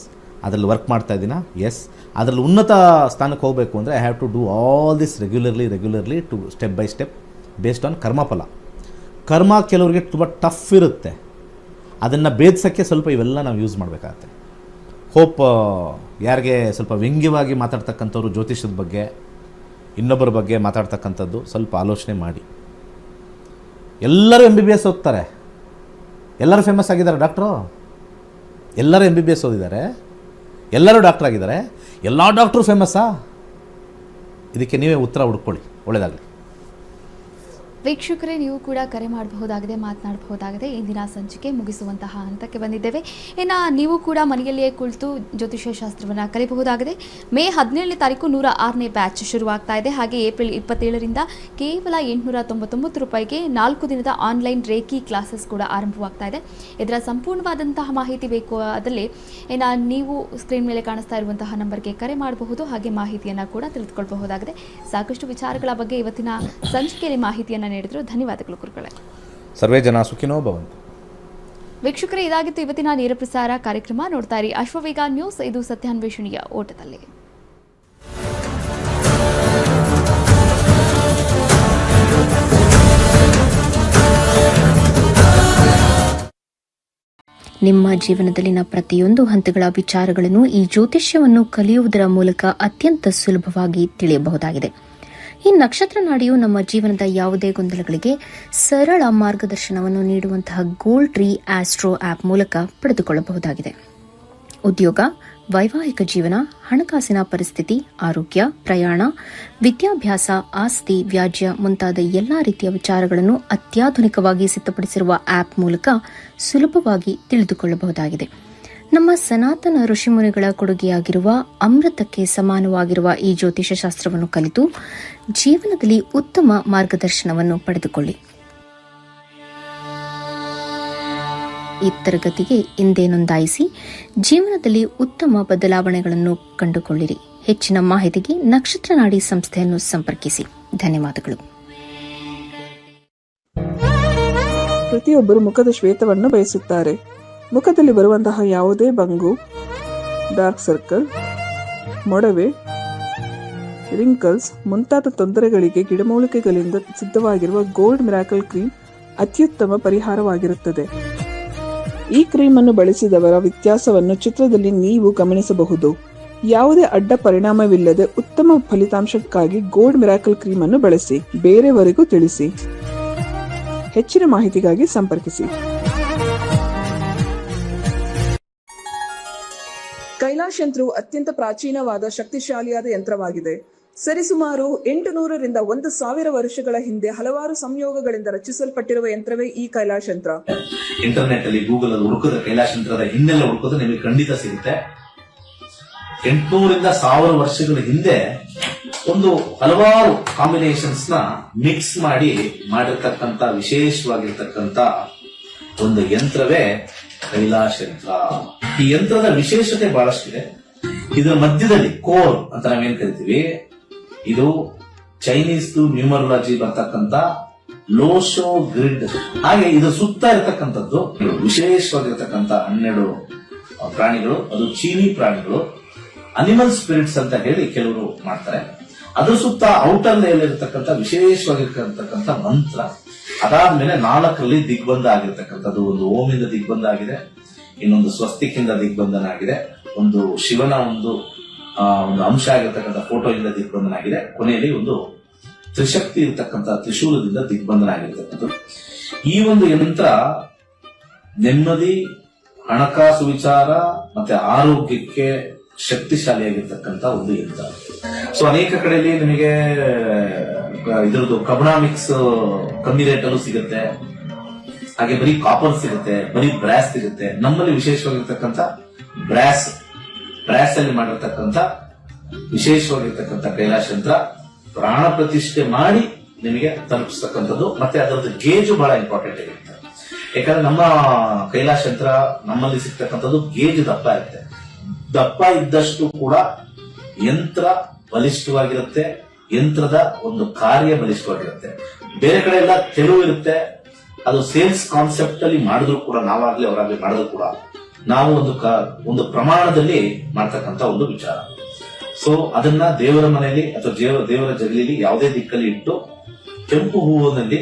ಅದರಲ್ಲಿ ವರ್ಕ್ ಮಾಡ್ತಾ ಇದ್ದೀನ, ಎಸ್. ಅದರಲ್ಲಿ ಉನ್ನತ ಸ್ಥಾನಕ್ಕೆ ಹೋಗಬೇಕು ಅಂದರೆ I have to do all this regularly to step by step based on ಕರ್ಮಫಲ. ಕರ್ಮ ಕೆಲವ್ರಿಗೆ ತುಂಬ ಟಫ್ ಇರುತ್ತೆ. ಅದನ್ನು ಭೇದಿಸೋಕ್ಕೆ ಸ್ವಲ್ಪ ಇವೆಲ್ಲ ನಾವು ಯೂಸ್ ಮಾಡಬೇಕಾಗತ್ತೆ. ಹೋಪ್ ಯಾರಿಗೆ ಸ್ವಲ್ಪ ವ್ಯಂಗ್ಯವಾಗಿ ಮಾತಾಡ್ತಕ್ಕಂಥವ್ರು ಜ್ಯೋತಿಷದ ಬಗ್ಗೆ, ಇನ್ನೊಬ್ಬರ ಬಗ್ಗೆ ಮಾತಾಡ್ತಕ್ಕಂಥದ್ದು ಸ್ವಲ್ಪ ಆಲೋಚನೆ ಮಾಡಿ. ಎಲ್ಲರೂ MBBS ಓದ್ತಾರೆ, ಎಲ್ಲರೂ ಫೇಮಸ್ ಆಗಿದ್ದಾರೆ ಡಾಕ್ಟ್ರು. ಎಲ್ಲರೂ MBBS ಓದಿದ್ದಾರೆ, ಎಲ್ಲರೂ ಡಾಕ್ಟರ್ ಆಗಿದ್ದಾರೆ, ಎಲ್ಲ ಡಾಕ್ಟ್ರು ಫೇಮಸ್ಸಾ? ಇದಕ್ಕೆ ನೀವೇ ಉತ್ತರ ಹುಡ್ಕೊಳ್ಳಿ. ಒಳ್ಳೆಯದಾಗಲಿ. ವೀಕ್ಷಕರೇ, ನೀವು ಕೂಡ ಕರೆ ಮಾಡಬಹುದಾಗಿದೆ, ಮಾತನಾಡಬಹುದಾಗಿದೆ. ಇಂದಿನ ಸಂಚಿಕೆ ಮುಗಿಸುವಂತಹ ಹಂತಕ್ಕೆ ಬಂದಿದ್ದೇವೆ. ಇನ್ನು ನೀವು ಕೂಡ ಮನೆಯಲ್ಲಿಯೇ ಕುಳಿತು ಜ್ಯೋತಿಷ್ಯ ಶಾಸ್ತ್ರವನ್ನು ಕಲಿಯಬಹುದಾಗಿದೆ. ಮೇ 17ನೇ ತಾರೀಕು 106ನೇ ಬ್ಯಾಚ್ ಶುರುವಾಗ್ತಾ ಇದೆ. ಹಾಗೆ ಏಪ್ರಿಲ್ 27ರಿಂದ ಕೇವಲ 899 ರೂಪಾಯಿಗೆ 4 ದಿನದ ಆನ್ಲೈನ್ ರೇಖಿ ಕ್ಲಾಸಸ್ ಕೂಡ ಆರಂಭವಾಗ್ತಾ ಇದೆ. ಇದರ ಸಂಪೂರ್ಣವಾದಂತಹ ಮಾಹಿತಿ ಬೇಕು ಆದಲ್ಲಿ ಇನ್ನು ನೀವು ಸ್ಕ್ರೀನ್ ಮೇಲೆ ಕಾಣಿಸ್ತಾ ಇರುವಂತಹ ನಂಬರ್ಗೆ ಕರೆ ಮಾಡಬಹುದು. ಹಾಗೆ ಮಾಹಿತಿಯನ್ನು ಕೂಡ ತಿಳಿದುಕೊಳ್ಳಬಹುದಾಗಿದೆ. ಸಾಕಷ್ಟು ವಿಚಾರಗಳ ಬಗ್ಗೆ ಇವತ್ತಿನ ಸಂಚಿಕೆಯಲ್ಲಿ ಮಾಹಿತಿಯನ್ನು ನೀಡಿದ್ರು. ಧನ್ಯವಾದಗಳು ಗುರುಗಳೇ. ಸರ್ವೇ ಜನ ಸುಖಿನೋ ಭವಂತು. ವೀಕ್ಷಕರೇ, ಇದಾಗಿತ್ತು ಇವತ್ತಿನ ನೇರ ಪ್ರಸಾರ ಕಾರ್ಯಕ್ರಮ. ನೋಡ್ತಾ ಇರಿ ಅಶ್ವವೇಗ ನ್ಯೂಸ್. ಇದು ಸತ್ಯಾನ್ವೇಷಣೆಯ ಓಟದಲ್ಲಿ. ನಿಮ್ಮ ಜೀವನದಲ್ಲಿನ ಪ್ರತಿಯೊಂದು ಹಂತಗಳ ವಿಚಾರಗಳನ್ನು ಈ ಜ್ಯೋತಿಷ್ಯವನ್ನು ಕಲಿಯುವುದರ ಮೂಲಕ ಅತ್ಯಂತ ಸುಲಭವಾಗಿ ತಿಳಿಯಬಹುದಾಗಿದೆ. ಈ ನಕ್ಷತ್ರ ನಾಡಿಯು ನಮ್ಮ ಜೀವನದ ಯಾವುದೇ ಗೊಂದಲಗಳಿಗೆ ಸರಳ ಮಾರ್ಗದರ್ಶನವನ್ನು ನೀಡುವಂತಹ ಗೋಲ್ಡ್ ಟ್ರೀ ಆಸ್ಟ್ರೋ ಆಪ್ ಮೂಲಕ ಪಡೆದುಕೊಳ್ಳಬಹುದಾಗಿದೆ. ಉದ್ಯೋಗ, ವೈವಾಹಿಕ ಜೀವನ, ಹಣಕಾಸಿನ ಪರಿಸ್ಥಿತಿ, ಆರೋಗ್ಯ, ಪ್ರಯಾಣ, ವಿದ್ಯಾಭ್ಯಾಸ, ಆಸ್ತಿ, ವ್ಯಾಜ್ಯ ಮುಂತಾದ ಎಲ್ಲಾ ರೀತಿಯ ವಿಚಾರಗಳನ್ನು ಅತ್ಯಾಧುನಿಕವಾಗಿ ಸಿದ್ಧಪಡಿಸಿರುವ ಆಪ್ ಮೂಲಕ ಸುಲಭವಾಗಿ ತಿಳಿದುಕೊಳ್ಳಬಹುದಾಗಿದೆ. ನಮ್ಮ ಸನಾತನ ಋಷಿಮುನಿಗಳ ಕೊಡುಗೆಯಾಗಿರುವ ಅಮೃತಕ್ಕೆ ಸಮಾನವಾಗಿರುವ ಈ ಜ್ಯೋತಿಷ ಶಾಸ್ತ್ರವನ್ನು ಕಲಿತು ಜೀವನದಲ್ಲಿ ಉತ್ತಮ ಮಾರ್ಗದರ್ಶನವನ್ನು ಪಡೆದುಕೊಳ್ಳಿ. ಈ ತರಗತಿಗೆ ಹಿಂದೆ ನೋಂದಾಯಿಸಿ ಜೀವನದಲ್ಲಿ ಉತ್ತಮ ಬದಲಾವಣೆಗಳನ್ನು ಕಂಡುಕೊಳ್ಳಿರಿ. ಹೆಚ್ಚಿನ ಮಾಹಿತಿಗೆ ನಕ್ಷತ್ರ ನಾಡಿ ಸಂಸ್ಥೆಯನ್ನು ಸಂಪರ್ಕಿಸಿ. ಧನ್ಯವಾದಗಳು. ಪ್ರತಿಯೊಬ್ಬರು ಮುಖದ ಶ್ವೇತವನ್ನು ಬಯಸುತ್ತಾರೆ. ಮುಖದಲ್ಲಿ ಬರುವಂತಹ ಯಾವುದೇ ಬಂಗು, ಡಾರ್ಕ್ ಸರ್ಕಲ್, ಮೊಡವೆ, ರಿಂಕಲ್ಸ್ ಮುಂತಾದ ತೊಂದರೆಗಳಿಗೆ ಗಿಡಮೂಲಿಕೆಗಳಿಂದ ಸಿದ್ಧವಾಗಿರುವ ಗೋಲ್ಡ್ ಮಿರಾಕಲ್ ಕ್ರೀಮ್ ಅತ್ಯುತ್ತಮ ಪರಿಹಾರವಾಗಿರುತ್ತದೆ. ಈ ಕ್ರೀಮ್ ಅನ್ನು ಬಳಸಿದವರ ವ್ಯತ್ಯಾಸವನ್ನು ಚಿತ್ರದಲ್ಲಿ ನೀವು ಗಮನಿಸಬಹುದು. ಯಾವುದೇ ಅಡ್ಡ ಪರಿಣಾಮವಿಲ್ಲದೆ ಉತ್ತಮ ಫಲಿತಾಂಶಕ್ಕಾಗಿ ಗೋಲ್ಡ್ ಮಿರಾಕಲ್ ಕ್ರೀಮ್ ಅನ್ನು ಬಳಸಿ. ಬೇರೆಯವರಿಗೂ ತಿಳಿಸಿ. ಹೆಚ್ಚಿನ ಮಾಹಿತಿಗಾಗಿ ಸಂಪರ್ಕಿಸಿ. ಕೈಲಾಶ್ ಯಂತ್ರವು ಅತ್ಯಂತ ಪ್ರಾಚೀನವಾದ ಶಕ್ತಿಶಾಲಿಯಾದ ಯಂತ್ರವಾಗಿದೆ. ಸರಿಸುಮಾರು 800ರಿಂದ 1000 ವರ್ಷಗಳ ಹಿಂದೆ ಹಲವಾರು ಸಂಯೋಗಗಳಿಂದ ರಚಿಸಲ್ಪಟ್ಟಿರುವ ಯಂತ್ರವೇ ಈ ಕೈಲಾಶ್ ಯಂತ್ರ. ಇಂಟರ್ನೆಟ್ ಅಲ್ಲಿ ಗೂಗಲ್ ಅಲ್ಲಿ ಹುಡುಕಿದ್ರೆ ಕೈಲಾಶ್ ಯಂತ್ರದ ಹಿಂದೆಲ್ಲ ಹುಡುಕಿದ್ರೆ ನಿಮಗೆ ಖಂಡಿತ ಸಿಗುತ್ತೆ. 800ರಿಂದ 1000 ವರ್ಷಗಳ ಹಿಂದೆ ಒಂದು ಹಲವಾರು ಕಾಂಬಿನೇಷನ್ಸ್ ನ ಮಿಕ್ಸ್ ಮಾಡಿರ್ತಕ್ಕಂಥ ವಿಶೇಷವಾಗಿರ್ತಕ್ಕಂಥ ಒಂದು ಯಂತ್ರವೇ ಕೈಲಾಶ್ ಯಂತ್ರ. ಈ ಯಂತ್ರದ ವಿಶೇಷತೆ ಬಹಳಷ್ಟಿದೆ. ಇದರ ಮಧ್ಯದಲ್ಲಿ ಕೋರ್ ಅಂತ ನಾವೇನ್ ಕರಿತೀವಿ, ಇದು ಚೈನೀಸ್ ನ್ಯೂಮರಾಲಜಿ ಬರ್ತಕ್ಕಂಥ ಲೋಶೋ ಗ್ರಿಡ್. ಹಾಗೆ ಇದು ಸುತ್ತ ಇರತಕ್ಕಂಥದ್ದು ವಿಶೇಷವಾಗಿರ್ತಕ್ಕಂಥ 12 ಪ್ರಾಣಿಗಳು. ಅದು ಚೀನಿ ಪ್ರಾಣಿಗಳು, ಅನಿಮಲ್ ಸ್ಪಿರಿಟ್ಸ್ ಅಂತ ಹೇಳಿ ಕೆಲವರು ಮಾಡ್ತಾರೆ. ಅದ್ರ ಸುತ್ತ ಔಟರ್ ಲೇಯರ್ ಇರತಕ್ಕಂಥ ವಿಶೇಷವಾಗಿರ್ತಕ್ಕಂಥ ಮಂತ್ರ. ಅದಾದ್ಮೇಲೆ 4ರಲ್ಲಿ ದಿಗ್ಬಂಧ ಆಗಿರ್ತಕ್ಕಂಥದ್ದು. ಒಂದು ಓಮಿಂದ ದಿಗ್ಬಂಧ ಆಗಿದೆ, ಇನ್ನೊಂದು ಸ್ವಸ್ತಿಕಿಂದ ದಿಗ್ಬಂಧನ ಆಗಿದೆ, ಒಂದು ಶಿವನ ಒಂದು ಅಂಶ ಆಗಿರ್ತಕ್ಕಂಥ ಫೋಟೋ ಇಂದ ದಿಗ್ಬಂಧನ ಆಗಿದೆ, ಕೊನೆಯಲ್ಲಿ ಒಂದು ತ್ರಿಶಕ್ತಿ ಇರತಕ್ಕಂಥ ತ್ರಿಶೂಲದಿಂದ ದಿಗ್ಬಂಧನ ಆಗಿರ್ತಕ್ಕಂಥದ್ದು. ಈ ಒಂದು ಯಂತ್ರ ನೆಮ್ಮದಿ, ಹಣಕಾಸು ವಿಚಾರ ಮತ್ತೆ ಆರೋಗ್ಯಕ್ಕೆ ಶಕ್ತಿಶಾಲಿಯಾಗಿರ್ತಕ್ಕಂಥ ಒಂದು ಯಂತ್ರ. ಸೊ ಅನೇಕ ಕಡೆಯಲ್ಲಿ ನಿಮಗೆ ಇದ್ರದ್ದು ಕಬ್ಣ ಮಿಕ್ಸ್ ಕಮ್ಮಿ ರೇಟ್ ಅಲ್ಲೂ ಸಿಗುತ್ತೆ. ಹಾಗೆ ಬರೀ ಕಾಪರ್ ಸಿಗುತ್ತೆ, ಬರೀ ಬ್ರಾಸ್ ಸಿಗುತ್ತೆ. ನಮ್ಮಲ್ಲಿ ವಿಶೇಷವಾಗಿರ್ತಕ್ಕಂಥ ಬ್ರಾಸ್ ಅಲ್ಲಿ ಮಾಡಿರ್ತಕ್ಕಂಥ ವಿಶೇಷವಾಗಿರ್ತಕ್ಕಂಥ ಕೈಲಾಶ್ ಯಂತ್ರ ಪ್ರಾಣ ಪ್ರತಿಷ್ಠೆ ಮಾಡಿ ನಿಮಗೆ ತಲುಪಿಸ್ತಕ್ಕಂಥದ್ದು. ಮತ್ತೆ ಅದರದ್ದು ಗೇಜು ಬಹಳ ಇಂಪಾರ್ಟೆಂಟ್ ಆಗಿರುತ್ತೆ. ಯಾಕಂದ್ರೆ ನಮ್ಮ ಕೈಲಾಶ್ ಯಂತ್ರ ನಮ್ಮಲ್ಲಿ ಸಿಗ್ತಕ್ಕಂಥದ್ದು ಗೇಜ್ ದಪ್ಪ ಇರುತ್ತೆ. ದಪ್ಪ ಇದ್ದಷ್ಟು ಕೂಡ ಯಂತ್ರ ಬಲಿಷ್ಠವಾಗಿರುತ್ತೆ, ಯಂತ್ರದ ಒಂದು ಕಾರ್ಯ ಬಲಿಷ್ಠವಾಗಿರುತ್ತೆ. ಬೇರೆ ಕಡೆ ಎಲ್ಲ ತೆರವು ಇರುತ್ತೆ. ಅದು ಸೇಲ್ಸ್ ಕಾನ್ಸೆಪ್ಟ್ ಅಲ್ಲಿ ಮಾಡಿದ್ರು ಕೂಡ, ನಾವಾಗ್ಲಿ ಅವರಾಗ್ಲಿ ಮಾಡಿದ್ರು ಕೂಡ ನಾವು ಒಂದು ಪ್ರಮಾಣದಲ್ಲಿ ಮಾಡ್ತಕ್ಕಂಥ ಒಂದು ವಿಚಾರ. ಸೊ ಅದನ್ನ ದೇವರ ಮನೆಯಲ್ಲಿ ಅಥವಾ ದೇವರ ಜಗಲಿಲಿ ಯಾವುದೇ ದಿಕ್ಕಲ್ಲಿ ಇಟ್ಟು ಕೆಂಪು ಹೂವಿನಲ್ಲಿ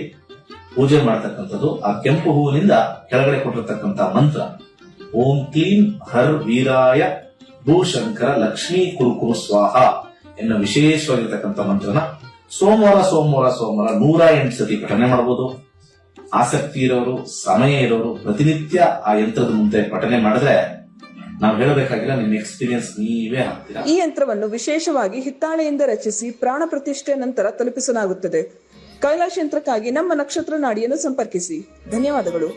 ಪೂಜೆ ಮಾಡ್ತಕ್ಕಂಥದ್ದು. ಆ ಕೆಂಪು ಹೂವಿನಿಂದ ಕೆಳಗಡೆ ಕೊಟ್ಟಿರ್ತಕ್ಕಂಥ ಮಂತ್ರ ಓಂ ಕ್ಲೀಂ ಹರ್ ವೀರಾಯ ಭೂಶಂಕರ ಲಕ್ಷ್ಮೀ ಕುರುಕುರು ಸ್ವಾಹ ಎನ್ನುವ ವಿಶೇಷವಾಗಿರ್ತಕ್ಕಂಥ ಮಂತ್ರನ ಸೋಮವಾರ 108 ಸತಿ ಪಠನೆ ಮಾಡಬಹುದು. ಆಸಕ್ತಿ ಇರೋರು, ಸಮಯ ಇರೋರು ಪ್ರತಿನಿತ್ಯ ಆ ಯಂತ್ರದ ಮುಂದೆ ಪಠನೆ ಮಾಡಿದ್ರೆ ನಾವು ಹೇಳಬೇಕಾಗಿಲ್ಲ, ನಿಮ್ಮ ಎಕ್ಸ್ಪೀರಿಯನ್ಸ್ ನೀವೇ ಹಾಕ್ತೀರಾ. ಈ ಯಂತ್ರವನ್ನು ವಿಶೇಷವಾಗಿ ಹಿತ್ತಾಳೆಯಿಂದ ರಚಿಸಿ ಪ್ರಾಣ ಪ್ರತಿಷ್ಠೆ ನಂತರ ತಲುಪಿಸಲಾಗುತ್ತದೆ. ಕೈಲಾಶ್ ಯಂತ್ರಕ್ಕಾಗಿ ನಮ್ಮ ನಕ್ಷತ್ರ ನಾಡಿಯನ್ನು ಸಂಪರ್ಕಿಸಿ. ಧನ್ಯವಾದಗಳು.